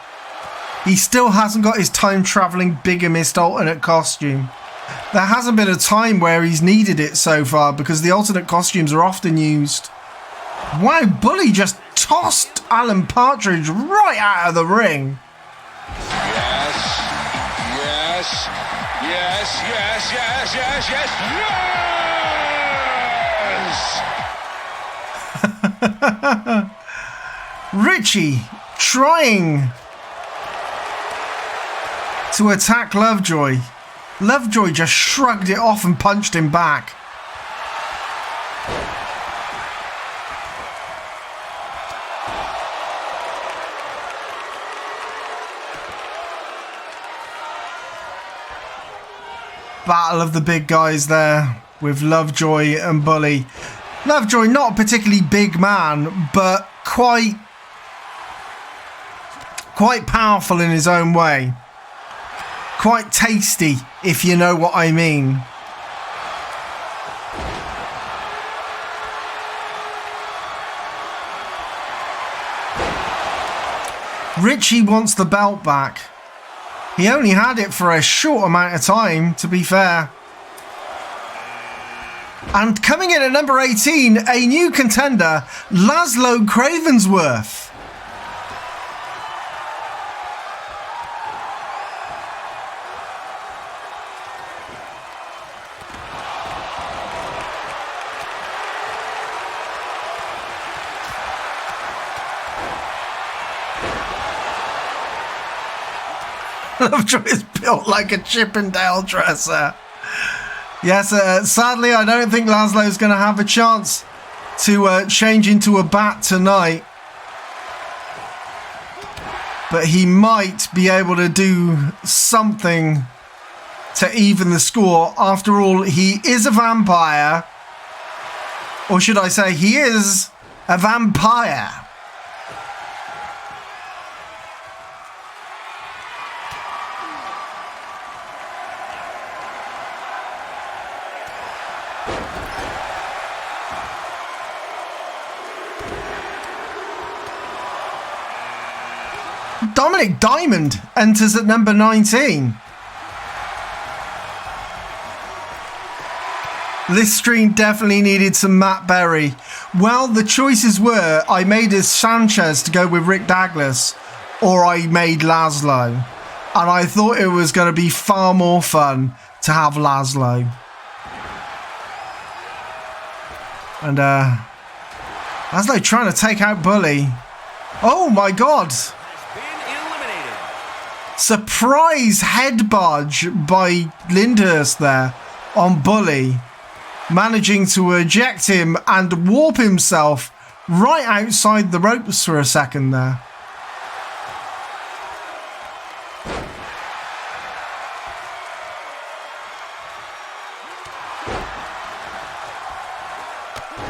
S4: He still hasn't got his time-travelling bigamist alternate costume. There hasn't been a time where he's needed it so far because the alternate costumes are often used. Wow, Bully just tossed Alan Partridge right out of the ring. Yes! Richie trying to attack Lovejoy. Lovejoy just shrugged it off and punched him back. Battle of the big guys there with Lovejoy and Bully. Lovejoy not a particularly big man, but quite powerful in his own way. Quite tasty, if you know what I mean. Richie wants the belt back. He only had it for a short amount of time, to be fair. And coming in at number 18, a new contender, Laszlo Cravensworth. Lovejoy is built like a Chippendale dresser. Yes, sadly, I don't think Laszlo's going to have a chance to change into a bat tonight. But he might be able to do something to even the score. After all, he is a vampire. Or should I say, he is a vampire. Dominic Diamond enters at number 19. This stream definitely needed some Matt Berry. Well, the choices were I made a Sanchez to go with Rick Douglas or I made Laszlo. And I thought it was going to be far more fun to have Laszlo. And Laszlo trying to take out Bully. Oh my God. Surprise head barge by Lyndhurst there on Bully. Managing to eject him and warp himself right outside the ropes for a second there.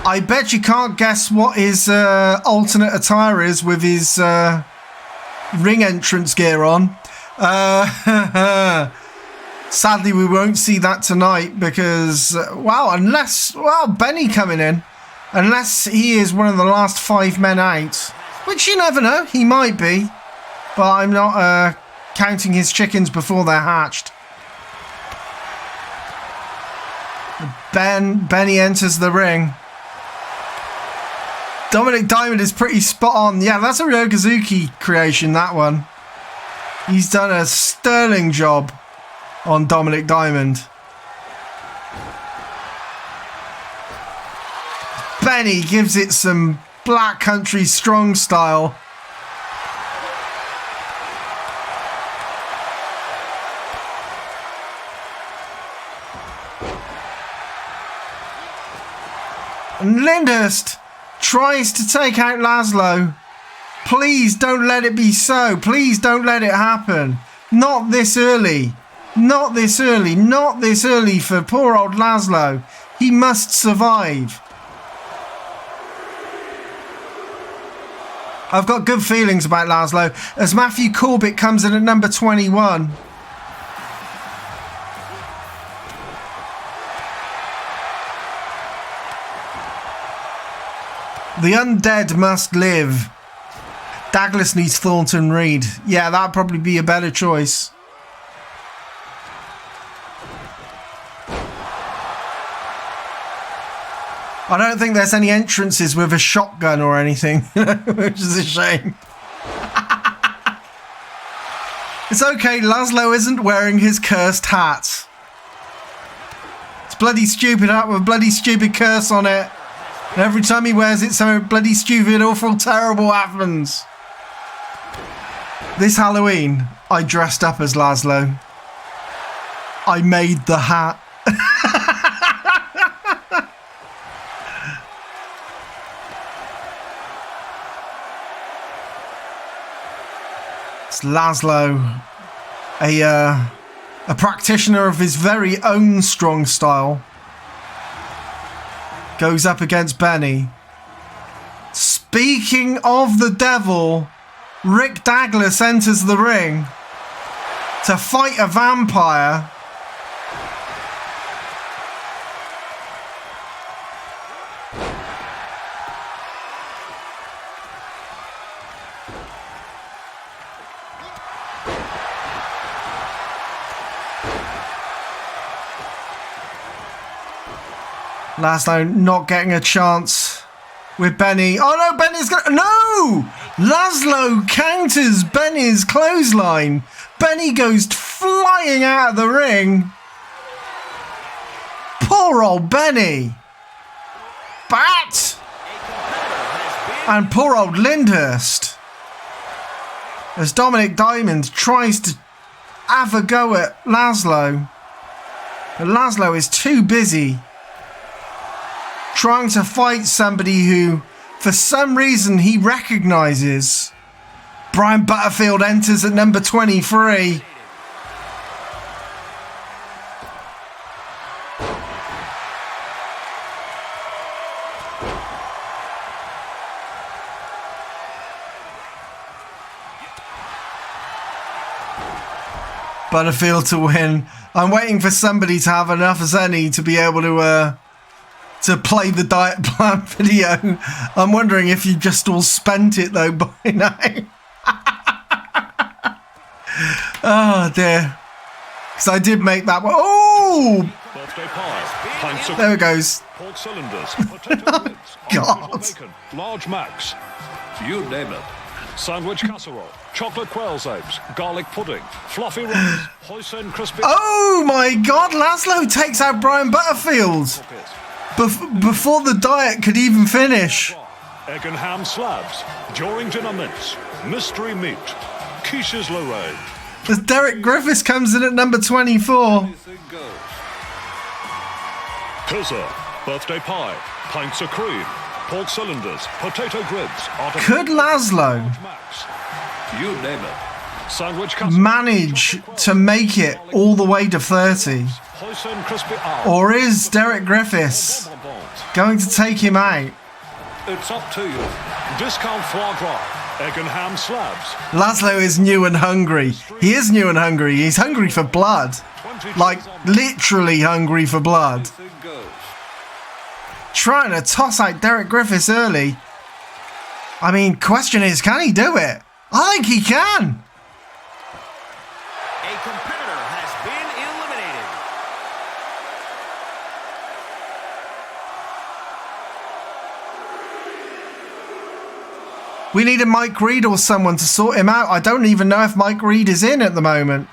S4: I bet you can't guess what his alternate attire is with his ring entrance gear on. Sadly, we won't see that tonight because, unless Benny coming in, unless he is one of the last 5 men out, which you never know, he might be, but I'm not counting his chickens before they're hatched. Benny enters the ring. Dominic Diamond is pretty spot on. Yeah, that's a Ryokazuki creation, that one. He's done a sterling job on Dominic Diamond. Benny gives it some Black Country strong style. And Lyndhurst tries to take out Laszlo. Please don't let it be so. Please don't let it happen. Not this early. Not this early. Not this early for poor old Laszlo. He must survive. I've got good feelings about Laszlo as Matthew Corbett comes in at number 21. The undead must live. Douglas needs Thornton Reed. Yeah, that'd probably be a better choice. I don't think there's any entrances with a shotgun or anything, which is a shame. It's okay, Laszlo isn't wearing his cursed hat. It's bloody stupid hat with a bloody stupid curse on it. And every time he wears it, something bloody stupid, awful, terrible happens. This Halloween, I dressed up as Laszlo. I made the hat. It's Laszlo, a practitioner of his very own strong style. Goes up against Benny. Speaking of the devil, Rick Douglas enters the ring to fight a vampire. Laszlo not getting a chance with Benny. Oh no, Benny's gonna... No! Laszlo counters Benny's clothesline. Benny goes flying out of the ring. Poor old Benny. Bat! And poor old Lyndhurst. As Dominic Diamond tries to have a go at Laszlo. But Laszlo is too busy trying to fight somebody who, for some reason, he recognises. Brian Butterfield enters at number 23. Butterfield to win. I'm waiting for somebody to have enough as any to be able to play the diet plan video. I'm wondering if you just all spent it though by now. Oh dear. Because I did make that one. Oh!
S5: Birthday pause.
S1: Pints of
S4: There it goes.
S1: pork cylinders, potato ribs,
S4: God.
S1: artificial bacon, large macs. You name it. Sandwich casserole, chocolate quail's eggs, garlic pudding, fluffy rice, hoisin crispy...
S4: Oh my God, Laszlo takes out Brian Butterfield before the diet could even finish.
S1: Egg and ham slabs, Dorrington mince, mystery meat, quiches Lorraine.
S4: As Derek Griffiths comes in at number 24.
S1: Pizza, birthday pie, pints of cream, pork cylinders, potato ribs,
S4: Could Laszlo
S1: you name it. Sandwich casserole,
S4: manage to make it all the way to 30?
S1: hoisin crispy owl.
S4: Or is Derek Griffiths going to take him out?
S1: It's up to you. Discount foie gras, egg and ham slabs.
S4: Laszlo is new and hungry. He is new and hungry. He's hungry for blood. Like, literally hungry for blood. Trying to toss out Derek Griffiths early. I mean, question is, can he do it? I think he can.
S5: A competitor has been eliminated.
S4: We needed Mike Reed or someone to sort him out. I don't even know if Mike Reed is in at the moment.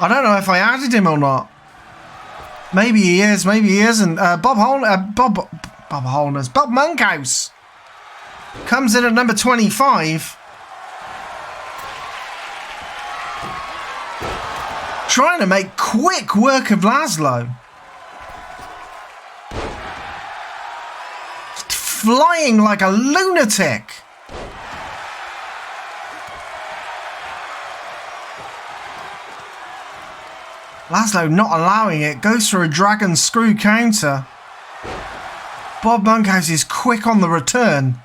S4: I don't know if I added him or not. Maybe he is, maybe he isn't. Bob Monkhouse comes in at number 25. Trying to make quick work of Laszlo. Flying like a lunatic. Laszlo not allowing it, goes for a dragon screw counter. Bob Monkhouse is quick on the return.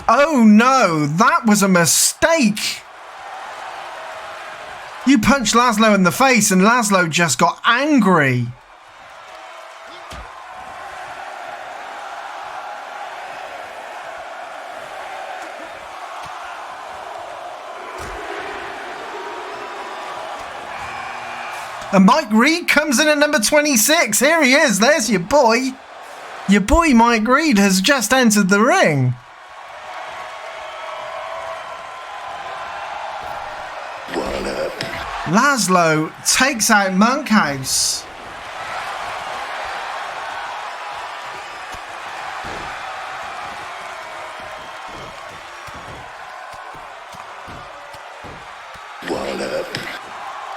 S4: Oh no, that was a mistake. You punched Laszlo in the face and Laszlo just got angry. And Mike Reed comes in at number 26. Here he is. There's your boy. Your boy Mike Reed has just entered the ring. Laszlo takes out Monkhouse.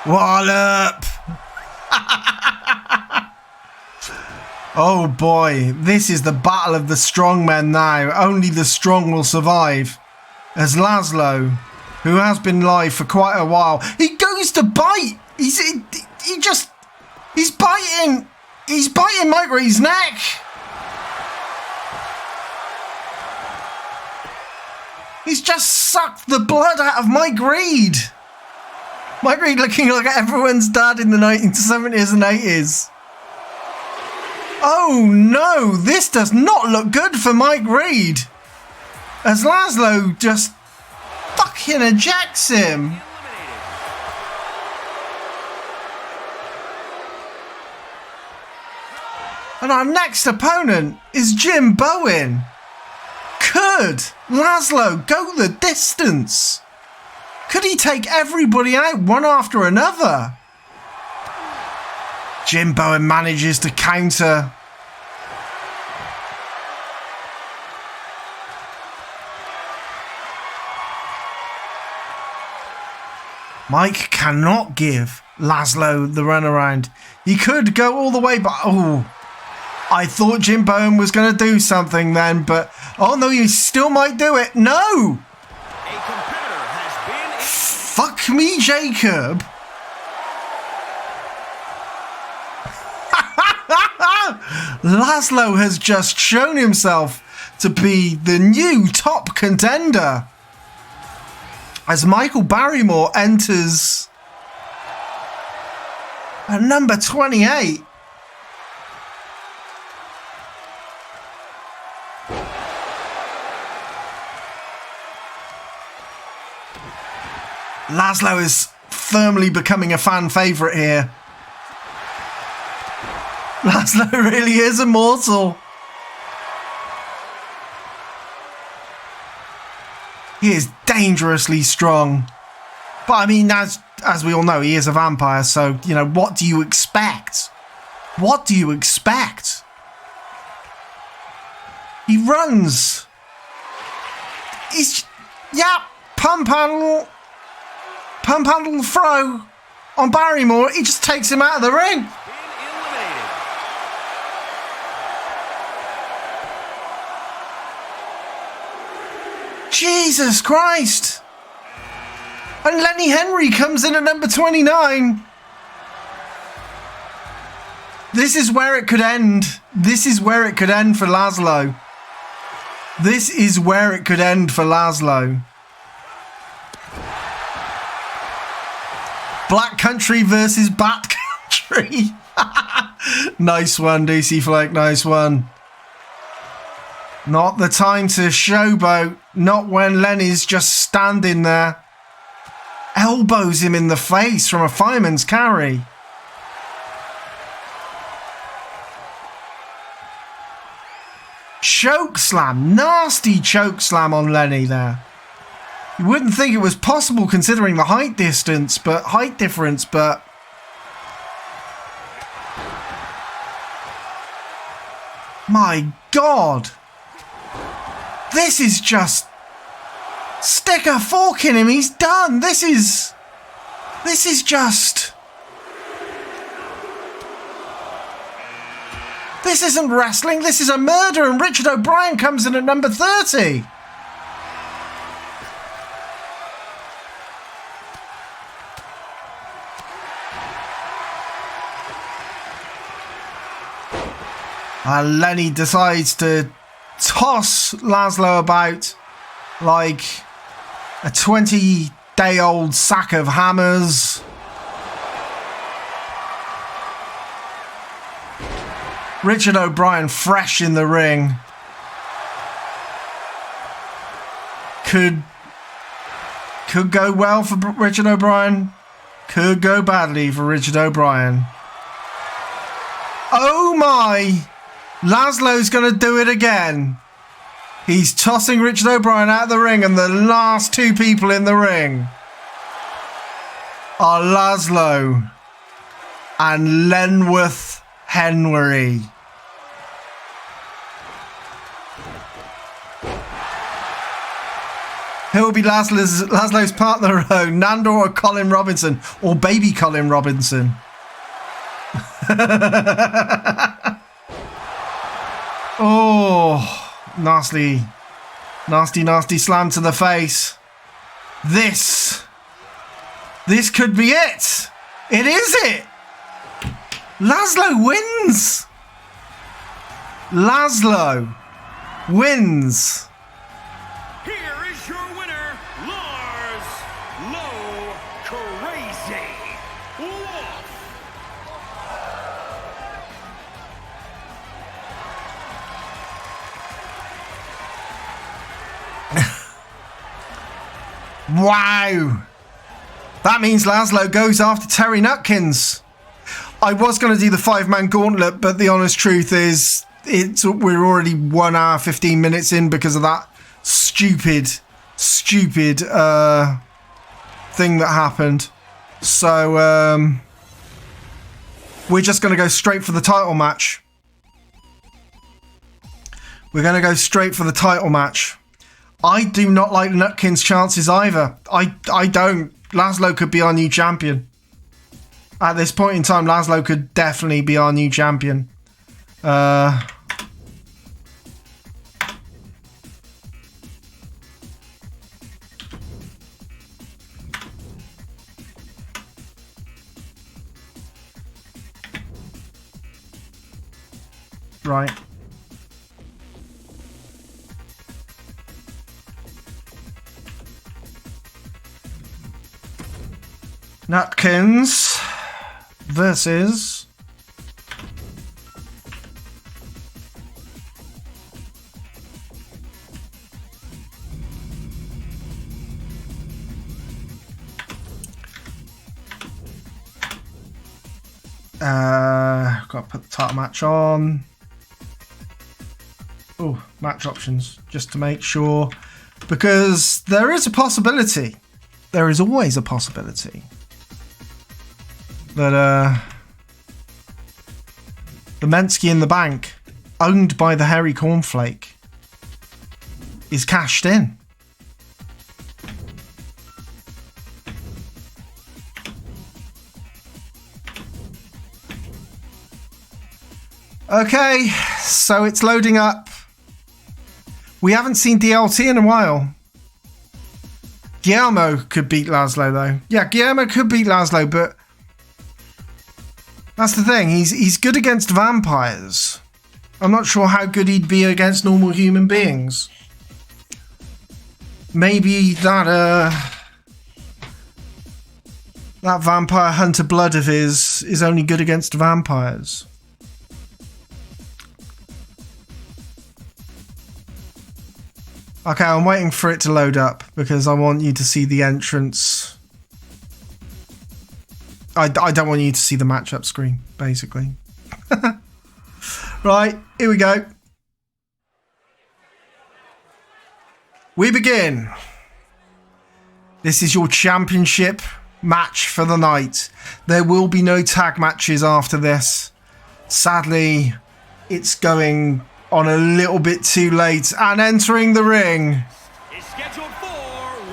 S4: Wallop. Oh boy, this is the battle of the strong men now. Only the strong will survive. As Laszlo, who has been live for quite a while, he goes to bite. He's biting. He's biting Mike Reed's neck. He's just sucked the blood out of Mike Reed. Mike Reed looking like everyone's dad in the 1970s and 80s. Oh no, this does not look good for Mike Reed. As Laszlo just fucking ejects him. And our next opponent is Jim Bowen. Could Laszlo go the distance? Could he take everybody out one after another? Jim Bowen manages to counter. Mike cannot give Laszlo the runaround. He could go all the way, but oh, I thought Jim Bowen was going to do something then, but oh no, he still might do it. No! Fuck me, Jacob. Laszlo has just shown himself to be the new top contender. As Michael Barrymore enters at number 28. Laszlo is firmly becoming a fan favourite here. Laszlo really is immortal. He is dangerously strong. But I mean, as we all know, he is a vampire, so, you know, what do you expect? What do you expect? He runs. He's, yeah, pump handle throw on Barrymore. He just takes him out of the ring. Jesus Christ. And Lenny Henry comes in at number 29. This is where it could end. This is where it could end for Laszlo. This is where it could end for Laszlo. Black Country versus Bat Country. Nice one, DC Flake. Nice one. Not the time to showboat. Not when Lenny's just standing there. Elbows him in the face from a fireman's carry. Choke slam. Nasty choke slam on Lenny there. You wouldn't think it was possible considering the height difference, but my God. This is just stick a fork in him. He's done. This is just. This isn't wrestling. This is a murder. And Richard O'Brien comes in at number 30. And Lenny decides to toss Laszlo about like a 20-day-old sack of hammers. Richard O'Brien fresh in the ring. Could go well for Richard O'Brien. Could go badly for Richard O'Brien. Oh my! Laszlo's going to do it again. He's tossing Richard O'Brien out of the ring, and the last two people in the ring are Laszlo and Lenworth Henry. Who will be Laszlo's partner? Nando or Colin Robinson? Or baby Colin Robinson? Oh, nasty slam to the face. This could be it. It is it. Laszlo wins. Laszlo wins.
S5: Here is your winner, Lars Low Crazy Wolf.
S4: Wow. That means Laszlo goes after Terry Nutkins. I was going to do the 5-man gauntlet, but the honest truth is we're already 1 hour 15 minutes in because of that stupid thing that happened. So we're just going to go straight for the title match. We're going to go straight for the title match. I do not like Nutkins' chances either. I don't. Laszlo could be our new champion. At this point in time, Laszlo could definitely be our new champion. Right. Nutkins versus Got to put the title match on. Oh, match options, just to make sure. Because there is a possibility. There is always a possibility. That the Mentuss in the bank, owned by the Hairy Cornflake, is cashed in. Okay, so it's loading up. We haven't seen DLT in a while. Guillermo could beat Laszlo though. Yeah, Guillermo could beat Laszlo, but that's the thing. He's good against vampires. I'm not sure how good he'd be against normal human beings. Maybe that vampire hunter blood of his is only good against vampires. Okay, I'm waiting for it to load up because I want you to see the entrance. I don't want you to see the matchup screen, basically. Right, here we go. We begin. This is your championship match for the night. There will be no tag matches after this. Sadly, it's going on a little bit too late. And entering the ring
S5: Is scheduled for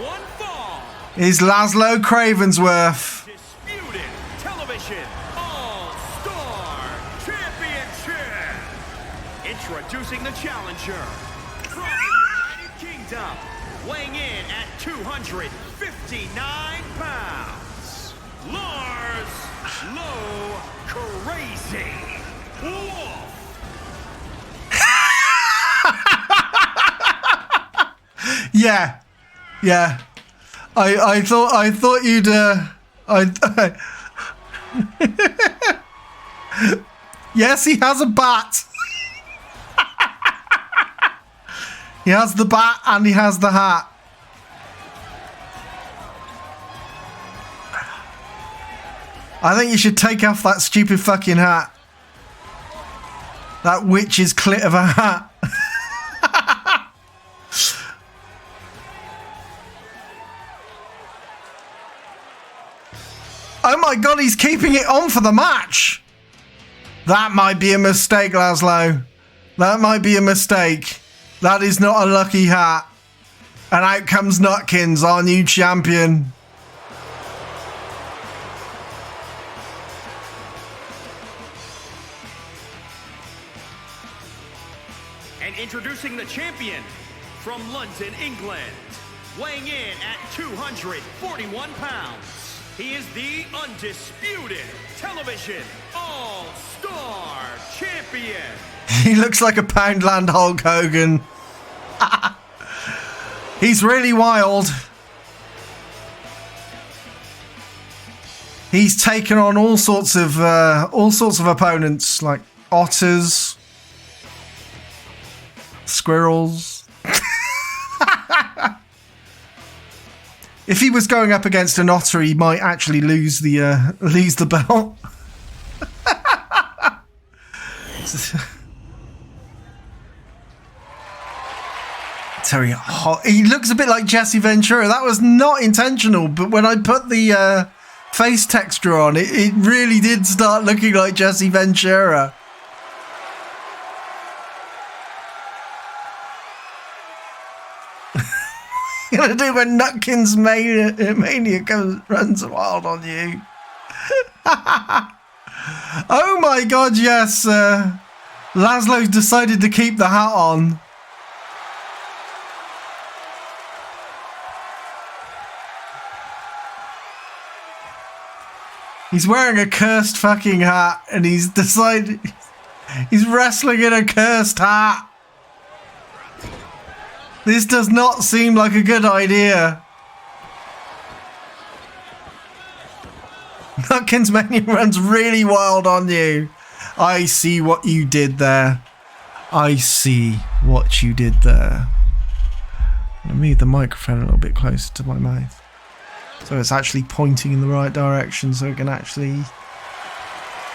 S5: one fall.
S4: is Laszlo Cravensworth.
S5: Disputed Television All-Star Championship. Introducing the challenger from the United Kingdom, weighing in at 259 pounds, Lars Low Crazy Wolf.
S4: Yeah. I thought you'd Yes, he has a bat. He has the bat and he has the hat. I think you should take off that stupid fucking hat. That witch's clit of a hat. Oh my god, he's keeping it on for the match. That might be a mistake, Laszlo. That might be a mistake. That is not a lucky hat. And out comes Nutkins, our new champion.
S5: And introducing the champion from London, England, weighing in at 241 pounds. He is the undisputed Television All-Star Champion.
S4: He looks like a Poundland Hulk Hogan. He's really wild. He's taken on all sorts of opponents, like otters, squirrels. If he was going up against an otter, he might actually lose the belt. Terry, he looks a bit like Jesse Ventura. That was not intentional, but when I put the face texture on, it really did start looking like Jesse Ventura. What are you gonna do when Nutkins mania runs wild on you? Oh my god, yes. Laszlo's decided to keep the hat on. He's wearing a cursed fucking hat and he's decided he's wrestling in a cursed hat. This does not seem like a good idea. Nutkins Mania runs really wild on you. I see what you did there. I see what you did there. I'm gonna move the microphone a little bit closer to my mouth, so it's actually pointing in the right direction, so it can actually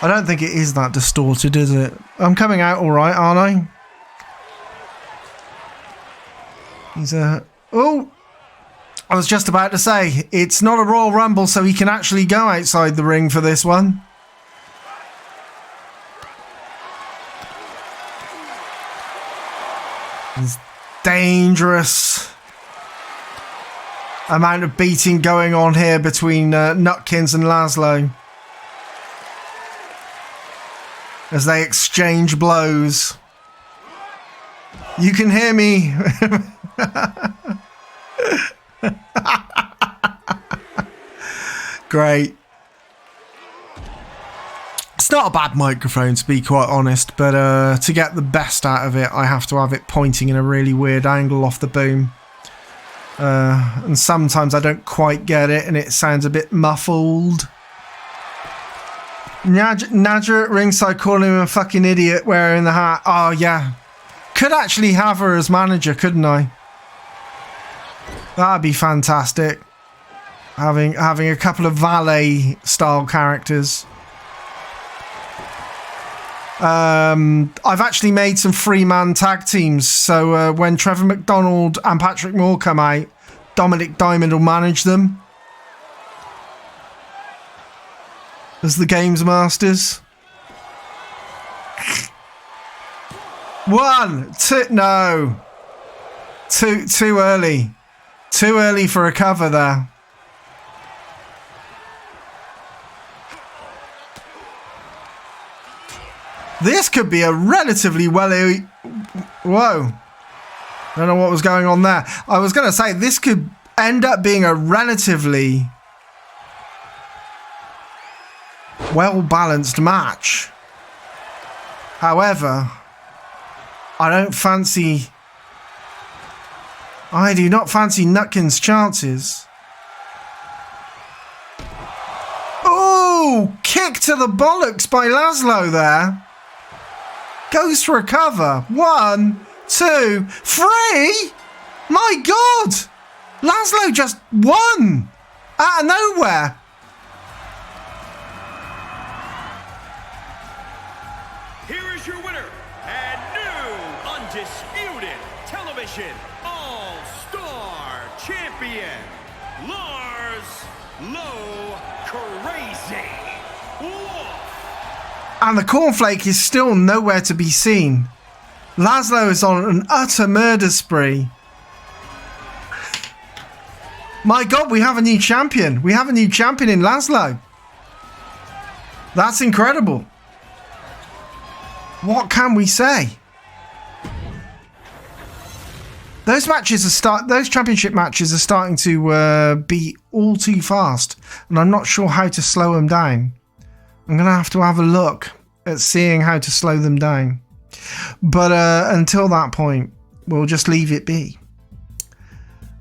S4: I don't think it is that distorted, is it? I'm coming out all right, aren't I? He's a... Oh! I was just about to say, it's not a Royal Rumble, so he can actually go outside the ring for this one. There's dangerous amount of beating going on here between Nutkins and Laszlo as they exchange blows. You can hear me. Great. It's not a bad microphone, to be quite honest, but to get the best out of it, I have to have it pointing in a really weird angle off the boom. And sometimes I don't quite get it, and it sounds a bit muffled. Nadja at ringside calling him a fucking idiot wearing the hat. Oh, yeah. Could actually have her as manager, couldn't I? That'd be fantastic. Having a couple of valet style characters. I've actually made some 3-man tag teams, so when Trevor McDonald and Patrick Moore come out, Dominic Diamond will manage them as the Games Masters. 1, 2, no, too early. Too early for a cover there. This could be a relatively Whoa. Don't know what was going on there. I was going to say, this could end up being a relatively well-balanced match. However, I do not fancy Nutkin's chances. Oh, kick to the bollocks by Laszlo there. Goes for a cover. 1, 2, 3. My God. Laszlo just won out of nowhere.
S5: Here is your winner and new undisputed television all-star champion, Lars Low Crazy Wolf.
S4: And the cornflake is still nowhere to be seen. Laszlo is on an utter murder spree. My God, we have a new champion. We have a new champion in Laszlo. That's incredible. What can we say? Those championship matches are starting to be all too fast, and I'm not sure how to slow them down. I'm going to have a look at seeing how to slow them down. But until that point, we'll just leave it be.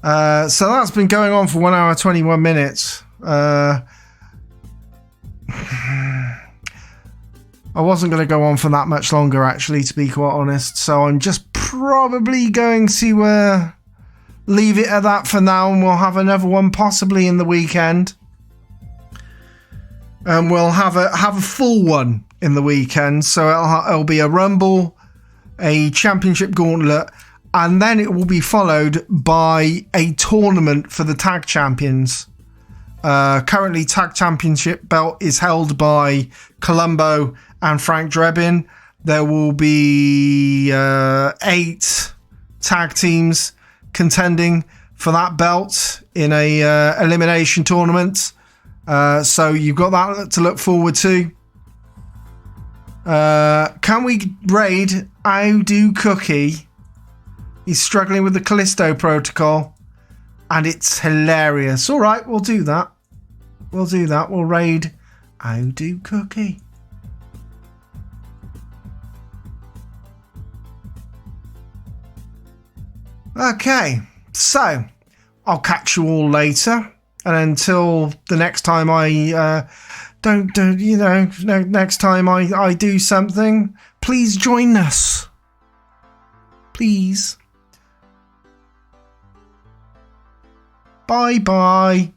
S4: So that's been going on for 1 hour 21 minutes. I wasn't going to go on for that much longer, actually, to be quite honest. So I'm just probably going to leave it at that for now, and we'll have another one possibly in the weekend. And we'll have a full one in the weekend. So it'll be a Rumble, a Championship Gauntlet, and then it will be followed by a tournament for the Tag Champions. Currently, Tag Championship belt is held by Columbo and Frank Drebin. There will be 8 tag teams contending for that belt in a elimination tournament. So you've got that to look forward to. Can we raid Audu Cookie? He's struggling with the Callisto protocol, and it's hilarious. All right, we'll do that. We'll raid Audu Cookie. Okay, so I'll catch you all later. And until the next time next time I do something, please join us. Please. Bye-bye.